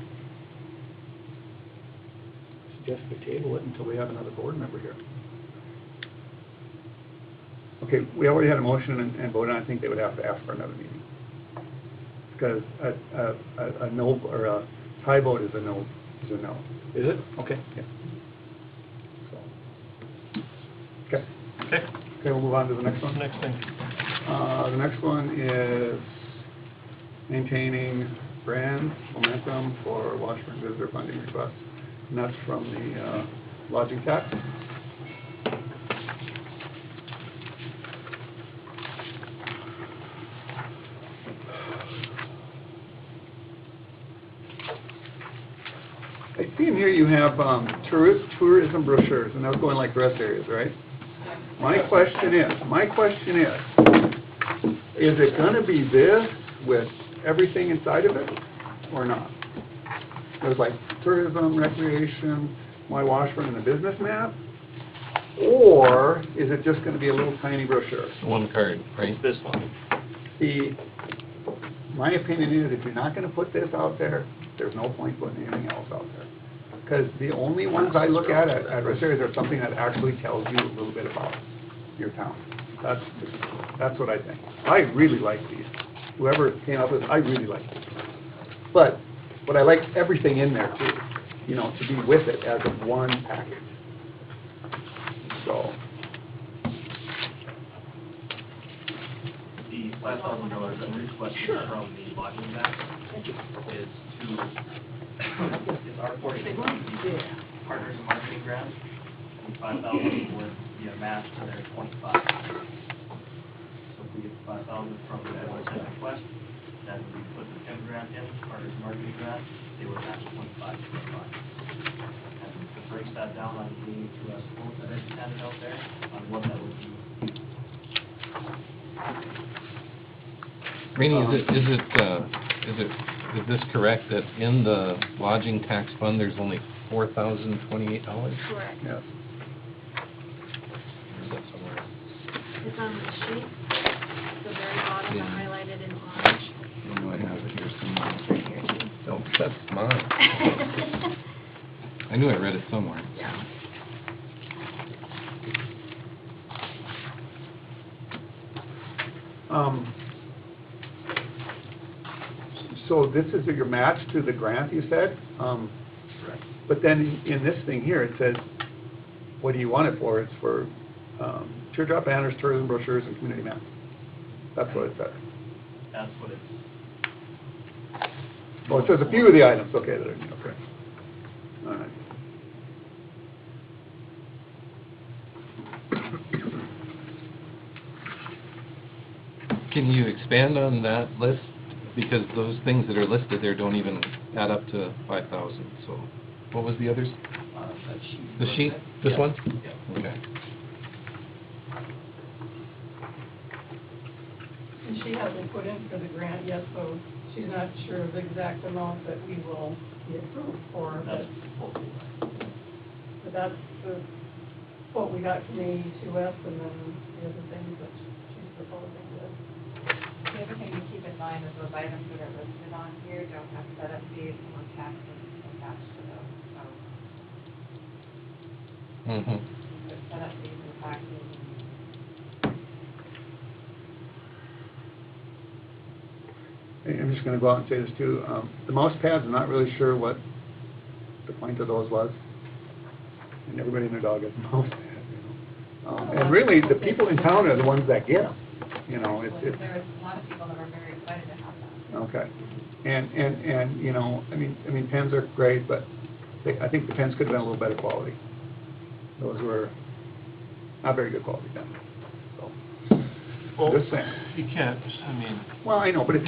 [SPEAKER 2] I suggest we table it until we have another board member here.
[SPEAKER 3] Okay, we already had a motion and voted on it. I think they would have to ask for another meeting. Because a no, or a tie vote is a no, is a no.
[SPEAKER 2] Is it? Okay.
[SPEAKER 3] Yeah. So, okay.
[SPEAKER 4] Okay.
[SPEAKER 3] Okay, we'll move on to the next one.
[SPEAKER 4] Next thing.
[SPEAKER 3] The next one is maintaining brand momentum for Washburn visitor funding request. And that's from the lodging tax. I see in here you have tourism brochures, and those go in like rest areas, right? My question is it gonna be this with everything inside of it, or not? There's like tourism, recreation, my Washburn, and the business map? Or is it just gonna be a little tiny brochure?
[SPEAKER 8] One card, right?
[SPEAKER 4] This one.
[SPEAKER 3] See, my opinion is if you're not gonna put this out there, there's no point putting anything else out there. Because the only ones I look at rest areas are something that actually tells you a little bit about your town. That's what I think. I really like these. whoever came up with it, I really liked it. But I like everything in there too, you know, to be with it as a one package. So,
[SPEAKER 5] The $5,000 that we're requesting from the lodging tax is our portion of the partners in marketing grant, and 5,000 would be a match to their 25. So if we get 5,000 from the Edwards and request, then we put the 10 grant in, partners in marketing grant, they would match 25 to 25. And it breaks that down on the to us quote that I just handed out there on what that would be.
[SPEAKER 8] Rainey, is this correct that in the lodging tax fund, there's only $4,028?
[SPEAKER 1] Correct.
[SPEAKER 3] yes.
[SPEAKER 8] Is that somewhere?
[SPEAKER 1] It's on the sheet, the very bottom,
[SPEAKER 8] Yeah.
[SPEAKER 1] highlighted in orange.
[SPEAKER 8] I know I have it here somewhere.
[SPEAKER 1] It's right here too.
[SPEAKER 8] Oh, that's mine. I knew I read it somewhere.
[SPEAKER 1] Yeah.
[SPEAKER 3] So this is your match to the grant, you said?
[SPEAKER 5] Correct.
[SPEAKER 3] But then in this thing here, it says, what do you want it for? It's for teardrop banners, tourism brochures, and community maps. That's what it says.
[SPEAKER 5] That's what it's.
[SPEAKER 3] Oh, it says a few of the items, okay, that are, okay. All right.
[SPEAKER 8] Can you expand on that list? Because those things that are listed there don't even add up to 5,000, so what was the others?
[SPEAKER 5] That sheet.
[SPEAKER 8] The sheet, this
[SPEAKER 5] Yeah.
[SPEAKER 8] one?
[SPEAKER 5] Yeah.
[SPEAKER 8] Okay.
[SPEAKER 9] And she hasn't put in for the grant yet, so she's not sure of the exact amount that we will be approved for,
[SPEAKER 5] That's
[SPEAKER 9] but
[SPEAKER 5] hopefully.
[SPEAKER 9] but that's the quote we got from AE2S, and then the other things that she's proposing to.
[SPEAKER 6] The other thing to keep in mind is those items that are listed on here don't have setup fees or taxes attached to those, so
[SPEAKER 8] Mm-hmm.
[SPEAKER 6] the setup fees and taxes.
[SPEAKER 3] I'm just gonna go out and say this too, the mouse pads, I'm not really sure what the point of those was. And everybody and their dog has a mouse pad, you know. And really, the people in town are the ones that get them, you know, it's,
[SPEAKER 6] There's a lot of people that are very excited to have that.
[SPEAKER 3] okay. And, you know, I mean, pens are great, but I think the pens could have been a little better quality. Those were not very good quality pens, so.
[SPEAKER 4] Well,
[SPEAKER 3] Just saying.
[SPEAKER 4] you can't, I mean,
[SPEAKER 3] Well, I know, but if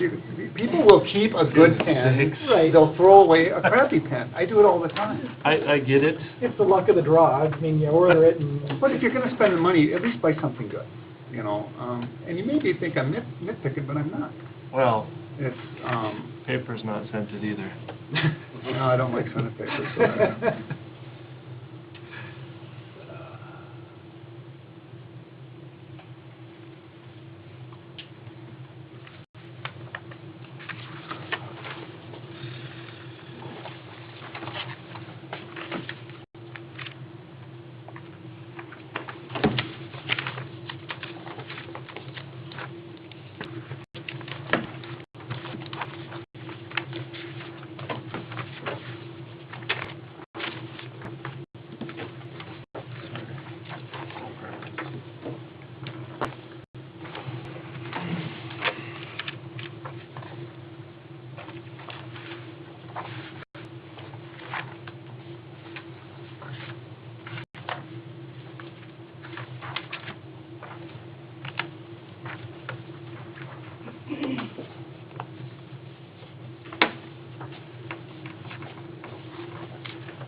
[SPEAKER 3] people will keep a good pen,
[SPEAKER 2] Right.
[SPEAKER 3] they'll throw away a crappy pen. I do it all the time.
[SPEAKER 4] I get it.
[SPEAKER 2] It's the luck of the draw. I mean, you order it and...
[SPEAKER 3] But if you're gonna spend the money, at least buy something good, you know? And you maybe think I'm nitpicking, but I'm not.
[SPEAKER 4] Well,
[SPEAKER 3] It's,
[SPEAKER 4] paper's not scented either.
[SPEAKER 3] no, I don't like scented paper, so I-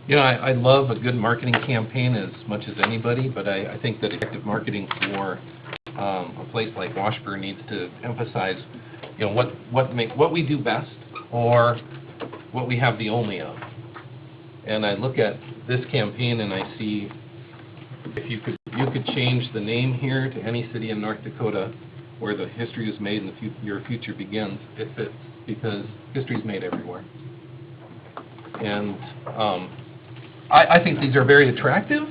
[SPEAKER 8] You know, I love a good marketing campaign as much as anybody, but I think that effective marketing for a place like Washburn needs to emphasize, you know, what we do best or what we have the only of. And I look at this campaign and I see if you could change the name here to any city in North Dakota where the history is made and your future begins, it fits because history is made everywhere. And I think these are very attractive.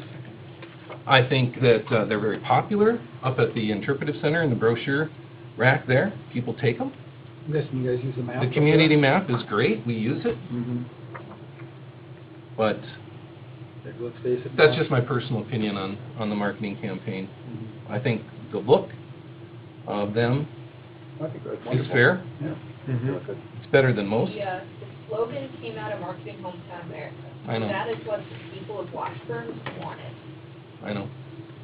[SPEAKER 8] I think that they're very popular up at the Interpretive Center in the brochure rack there. People take them.
[SPEAKER 2] This, and you guys use the map?
[SPEAKER 8] The community map is great, we use it,
[SPEAKER 3] Mhm.
[SPEAKER 8] but
[SPEAKER 2] Let's face it.
[SPEAKER 8] that's just my personal opinion on the marketing campaign.
[SPEAKER 3] Mhm.
[SPEAKER 8] I think the look of them
[SPEAKER 3] I think that's
[SPEAKER 8] is
[SPEAKER 3] wonderful.
[SPEAKER 8] fair,
[SPEAKER 3] Yeah.
[SPEAKER 4] Mhm.
[SPEAKER 3] Look good.
[SPEAKER 8] it's better than most.
[SPEAKER 7] The slogan came out of Marketing Hometown America.
[SPEAKER 8] I know.
[SPEAKER 7] That is what the people of Washburn wanted.
[SPEAKER 8] I know.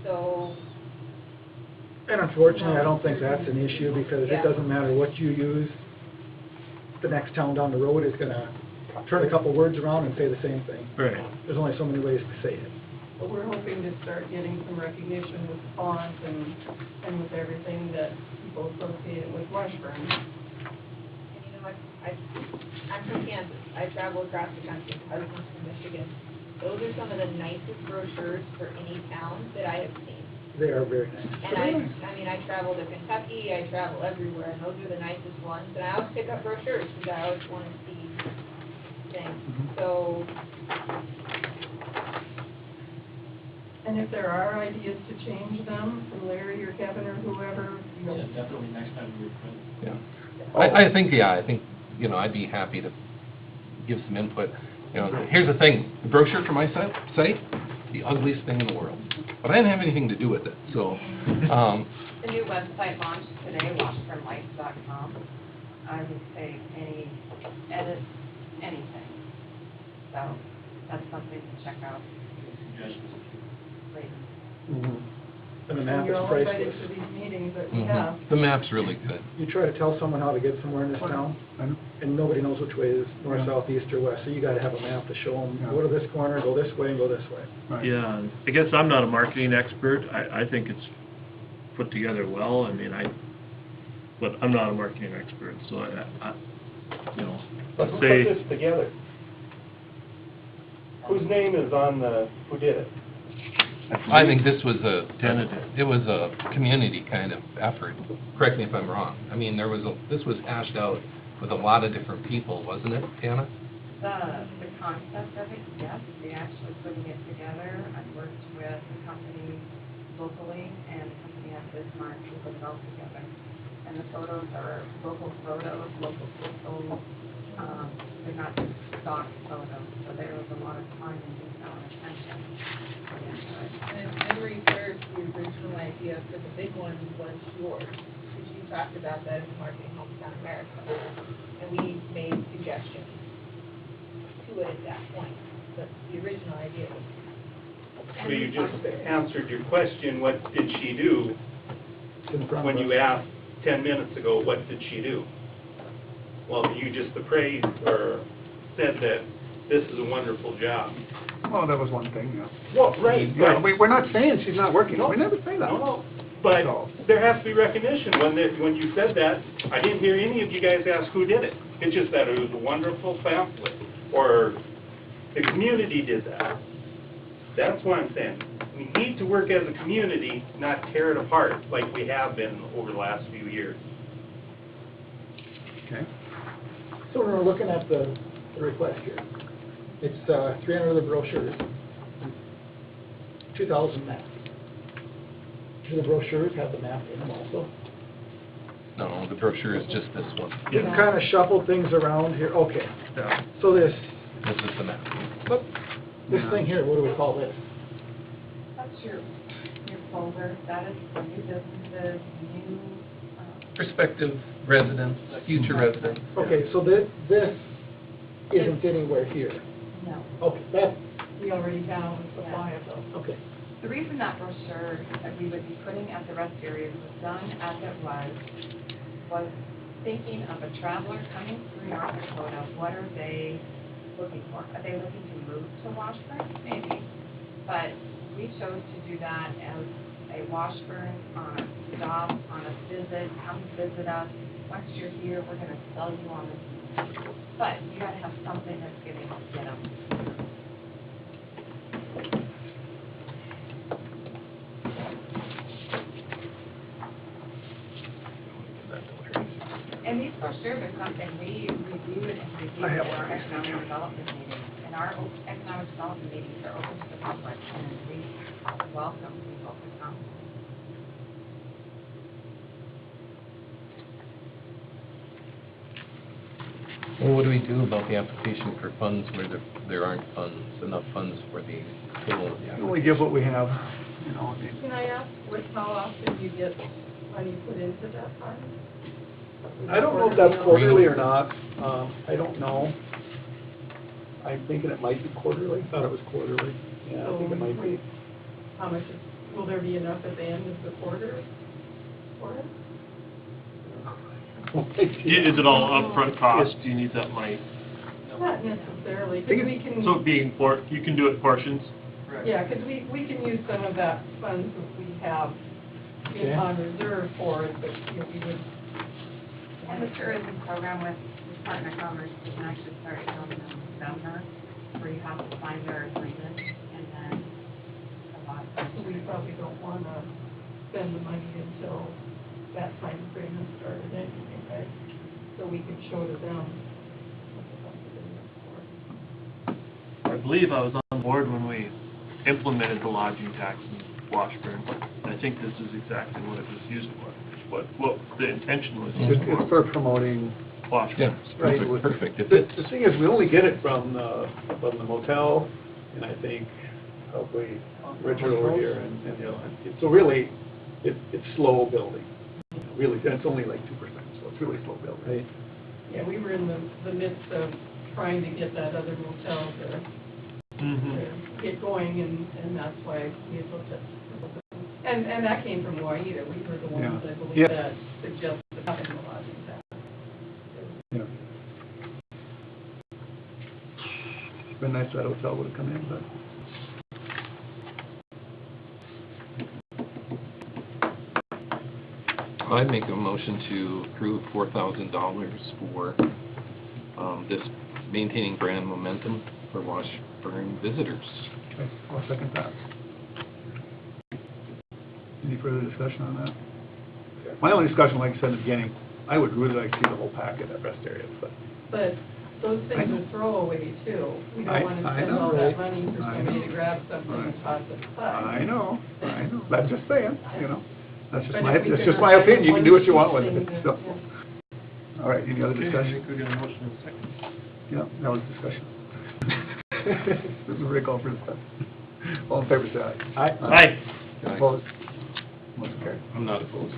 [SPEAKER 7] So,
[SPEAKER 2] And unfortunately, I don't think that's an issue, because it doesn't matter what you use. The next town down the road is gonna turn a couple words around and say the same thing.
[SPEAKER 4] Right.
[SPEAKER 2] There's only so many ways to say it.
[SPEAKER 9] But we're hoping to start getting some recognition with fonts and with everything that people associate with Washburn.
[SPEAKER 7] and you know what, I'm from Kansas, I travel across the country, husband's from Michigan. Those are some of the nicest brochures for any town that I have seen.
[SPEAKER 2] They are very nice.
[SPEAKER 7] And I mean, I travel to Kentucky, I travel everywhere, and those are the nicest ones. And I always pick up brochures, because I always want to see things. So,
[SPEAKER 9] And if there are ideas to change them, from Larry or Kevin or whoever, you know.
[SPEAKER 5] definitely next time we print.
[SPEAKER 8] Yeah. I think, you know, I'd be happy to give some input. You know, here's the thing, the brochure for my site, the ugliest thing in the world. But I didn't have anything to do with it, so,
[SPEAKER 6] The new website launched today, washburnlights.com. I would say any edit, anything. So that's something to check out later.
[SPEAKER 3] Mhm.
[SPEAKER 2] And the map
[SPEAKER 9] You're
[SPEAKER 2] is
[SPEAKER 9] all invited
[SPEAKER 2] priceless.
[SPEAKER 9] to these meetings that we have.
[SPEAKER 8] the map's really good.
[SPEAKER 2] You try to tell someone how to get somewhere in this town,
[SPEAKER 3] I know.
[SPEAKER 2] and nobody knows which way is north,
[SPEAKER 3] Yeah.
[SPEAKER 2] south, east, or west, so you gotta have a map to show them,
[SPEAKER 3] Yeah.
[SPEAKER 2] go to this corner, go this way, and go this way.
[SPEAKER 3] Right.
[SPEAKER 4] Yeah, I guess I'm not a marketing expert. I think it's put together well. I mean, but I'm not a marketing expert, so I you know,
[SPEAKER 10] Let's
[SPEAKER 4] I'd
[SPEAKER 10] put
[SPEAKER 4] say,
[SPEAKER 10] this together. Whose name is on who did it?
[SPEAKER 8] I think this was a
[SPEAKER 4] Tentative.
[SPEAKER 8] It was a community kind of effort. Correct me if I'm wrong. I mean, this was hashed out with a lot of different people, wasn't it, Tana?
[SPEAKER 6] The concept of it, yes, we actually putting it together. I've worked with a company locally and a company at Bismarck to put it all together. And the photos are local photos, local people, they're not just stock photos, so there was a lot of time and detail and attention.
[SPEAKER 7] And if memory serves, the original idea for the big one was yours, because you talked about that in Marketing Hometown America. And we made suggestions to it at that point, but the original idea was.
[SPEAKER 10] So you just answered your question, what did she do?
[SPEAKER 2] It's in front
[SPEAKER 10] When
[SPEAKER 2] of
[SPEAKER 10] you
[SPEAKER 2] us.
[SPEAKER 10] asked 10 minutes ago, what did she do? Well, you just appraised or said that this is a wonderful job.
[SPEAKER 3] Well, that was one thing, yeah.
[SPEAKER 10] Well, right,
[SPEAKER 3] Yeah,
[SPEAKER 10] right.
[SPEAKER 3] we're not saying she's not working,
[SPEAKER 10] No.
[SPEAKER 3] we never say that.
[SPEAKER 10] No, no, but
[SPEAKER 3] So-
[SPEAKER 10] there has to be recognition. When you said that, I didn't hear any of you guys ask who did it. It's just that it was a wonderful pamphlet, or the community did that. That's what I'm saying. We need to work as a community, not tear it apart like we have been over the last few years.
[SPEAKER 3] Okay.
[SPEAKER 2] So when we're looking at the request here, it's 300 of the brochures, 2,000 maps. Do the brochures have the map in them also?
[SPEAKER 8] No, the brochure is just this one.
[SPEAKER 2] You can kind of shuffle things around here, okay.
[SPEAKER 4] yeah.
[SPEAKER 2] So this
[SPEAKER 8] This is the map.
[SPEAKER 2] thing here, what do we call this?
[SPEAKER 6] That's your folder, that is for new businesses, new,
[SPEAKER 8] Prospective residents, future residents.
[SPEAKER 2] Okay, so this isn't anywhere here.
[SPEAKER 6] no.
[SPEAKER 2] Okay, that,
[SPEAKER 9] We already have a supply of those.
[SPEAKER 2] okay.
[SPEAKER 6] The reason that brochure that we would be putting at the rest areas was done as it was thinking of a traveler coming through North Dakota, what are they looking for? Are they looking to move to Washburn? Maybe. But we chose to do that as a Washburn on a stop, on a visit, come visit us. Once you're here, we're gonna sell you on this. But you gotta have something that's gonna get them. And these brochures are something we reviewed and reviewed at our economic development meetings. And our economic development meetings are open to the public, and we welcome people to come.
[SPEAKER 8] Well, what do we do about the application for funds where there aren't enough funds for the total of the
[SPEAKER 3] We
[SPEAKER 8] application?
[SPEAKER 3] only give what we have, you know, I mean,
[SPEAKER 9] Can I ask, how often you get money put into that fund?
[SPEAKER 3] I don't know if that's quarterly or not, I don't know. I'm thinking it might be quarterly, thought it was quarterly, yeah, I think it might be.
[SPEAKER 9] How much, will there be enough at the end of the quarter for it?
[SPEAKER 4] Is it all upfront cost? Do you need that money?
[SPEAKER 9] Not necessarily, because we can.
[SPEAKER 4] So you can do it portions?
[SPEAKER 9] Yeah, because we can use some of that funds that we have
[SPEAKER 2] Okay.
[SPEAKER 9] on reserve for it, but we would.
[SPEAKER 6] And the tourism program with the Department of Commerce, we can actually start in November, where you have to sign their agreement, and then a lot of.
[SPEAKER 9] So we probably don't want to spend the money until that time frame has started anyway, right? So we can show to them what the funds are being used for.
[SPEAKER 4] I believe I was on board when we implemented the lodging tax in Washburn. I think this is exactly what it was used for, what the intention was used
[SPEAKER 3] It's for promoting,
[SPEAKER 4] Washburn.
[SPEAKER 8] Yeah,
[SPEAKER 3] right.
[SPEAKER 8] perfect. It
[SPEAKER 3] The
[SPEAKER 8] fits.
[SPEAKER 3] the thing is, we only get it from the motel, and I think probably Richard over here, and the other one. So really, it's slow building, really, and it's only like 2%, so it's really slow building.
[SPEAKER 2] Right.
[SPEAKER 9] Yeah, we were in the midst of trying to get that other motel to get going, and that's why we had looked at. And that came from WAIDA. We were the ones,
[SPEAKER 3] Yeah.
[SPEAKER 9] I believe,
[SPEAKER 3] Yeah.
[SPEAKER 9] that suggested having the lodging tax.
[SPEAKER 3] Yeah. It's been nice that hotel would have come in, but.
[SPEAKER 8] I'd make a motion to approve $4,000 for this maintaining brand momentum for Washburn visitors.
[SPEAKER 3] Okay, I'll second that. Any further discussion on that? My only discussion, like I said in the beginning, I would really like to see the whole packet at rest areas, but.
[SPEAKER 9] But those
[SPEAKER 3] I
[SPEAKER 9] things
[SPEAKER 3] know.
[SPEAKER 9] are throwaway too. We
[SPEAKER 3] I-
[SPEAKER 9] don't want to
[SPEAKER 3] I
[SPEAKER 9] spend
[SPEAKER 3] know,
[SPEAKER 9] all
[SPEAKER 2] right.
[SPEAKER 9] that money for
[SPEAKER 3] I
[SPEAKER 9] somebody
[SPEAKER 3] know.
[SPEAKER 9] to grab something and
[SPEAKER 3] Right.
[SPEAKER 9] toss it aside.
[SPEAKER 3] I know, that's just saying, you know, that's just
[SPEAKER 9] But
[SPEAKER 3] my,
[SPEAKER 9] if we
[SPEAKER 3] that's
[SPEAKER 9] can
[SPEAKER 3] just my
[SPEAKER 9] rely on
[SPEAKER 3] opinion, you can do what you
[SPEAKER 9] one
[SPEAKER 3] want with
[SPEAKER 9] thing
[SPEAKER 3] it,
[SPEAKER 9] that-
[SPEAKER 3] so.
[SPEAKER 9] yeah.
[SPEAKER 3] All right, any other
[SPEAKER 4] Okay, I
[SPEAKER 3] discussion?
[SPEAKER 4] think we got a motion in a second.
[SPEAKER 3] Yeah, that was discussion. This is Rick all for discussion. All in favor, say aye.
[SPEAKER 4] Aye.
[SPEAKER 3] Opposed? Motion carried.
[SPEAKER 8] I'm not opposed.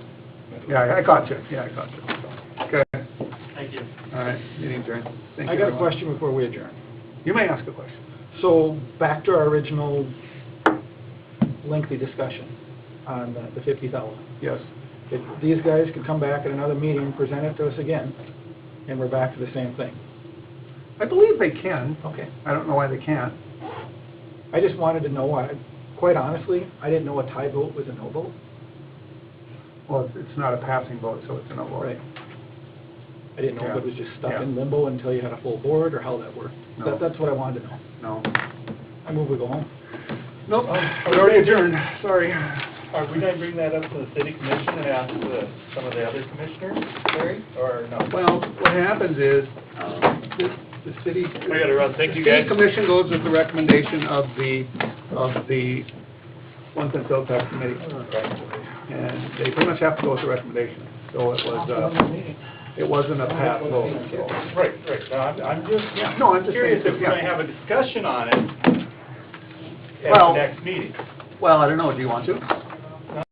[SPEAKER 3] Yeah, I got you, yeah, I got you. Okay,
[SPEAKER 4] Thank you.
[SPEAKER 3] all right, meeting adjourned. Thank
[SPEAKER 2] I
[SPEAKER 3] you,
[SPEAKER 2] got a
[SPEAKER 3] everyone.
[SPEAKER 2] question before we adjourn.
[SPEAKER 3] You may ask a question.
[SPEAKER 2] So, back to our original lengthy discussion on the 50,000.
[SPEAKER 3] Yes.
[SPEAKER 2] If these guys could come back at another meeting, present it to us again, and we're back to the same thing.
[SPEAKER 3] I believe they can.
[SPEAKER 2] Okay.
[SPEAKER 3] I don't know why they can't.
[SPEAKER 2] I just wanted to know, quite honestly, I didn't know a tie vote was a no vote.
[SPEAKER 3] Well, it's not a passing vote, so it's a no vote.
[SPEAKER 2] Right. I didn't know if it was just stuck in
[SPEAKER 3] Yeah.
[SPEAKER 2] limbo until you had a full board, or how that worked.
[SPEAKER 3] No.
[SPEAKER 2] That's what I wanted to know.
[SPEAKER 3] No.
[SPEAKER 2] I move we go home.
[SPEAKER 3] Nope, we already adjourned, sorry.
[SPEAKER 10] Are we gonna bring that up to the city commission and ask some of the other commissioners, Larry, or no?
[SPEAKER 3] Well, what happens is, the city.
[SPEAKER 10] I gotta run. Thank you,
[SPEAKER 3] The
[SPEAKER 10] guys.
[SPEAKER 3] city commission goes with the recommendation of the One Cent Sales Tax Committee. And they pretty much have to go with the recommendation. So it wasn't a pass vote, so.
[SPEAKER 10] Right, no, I'm just
[SPEAKER 3] Yeah, no, I'm just
[SPEAKER 10] curious
[SPEAKER 3] saying,
[SPEAKER 10] if we're
[SPEAKER 3] yeah.
[SPEAKER 10] gonna have a discussion on it at
[SPEAKER 3] Well-
[SPEAKER 10] the next meeting.
[SPEAKER 3] Well, I don't know, do you want to?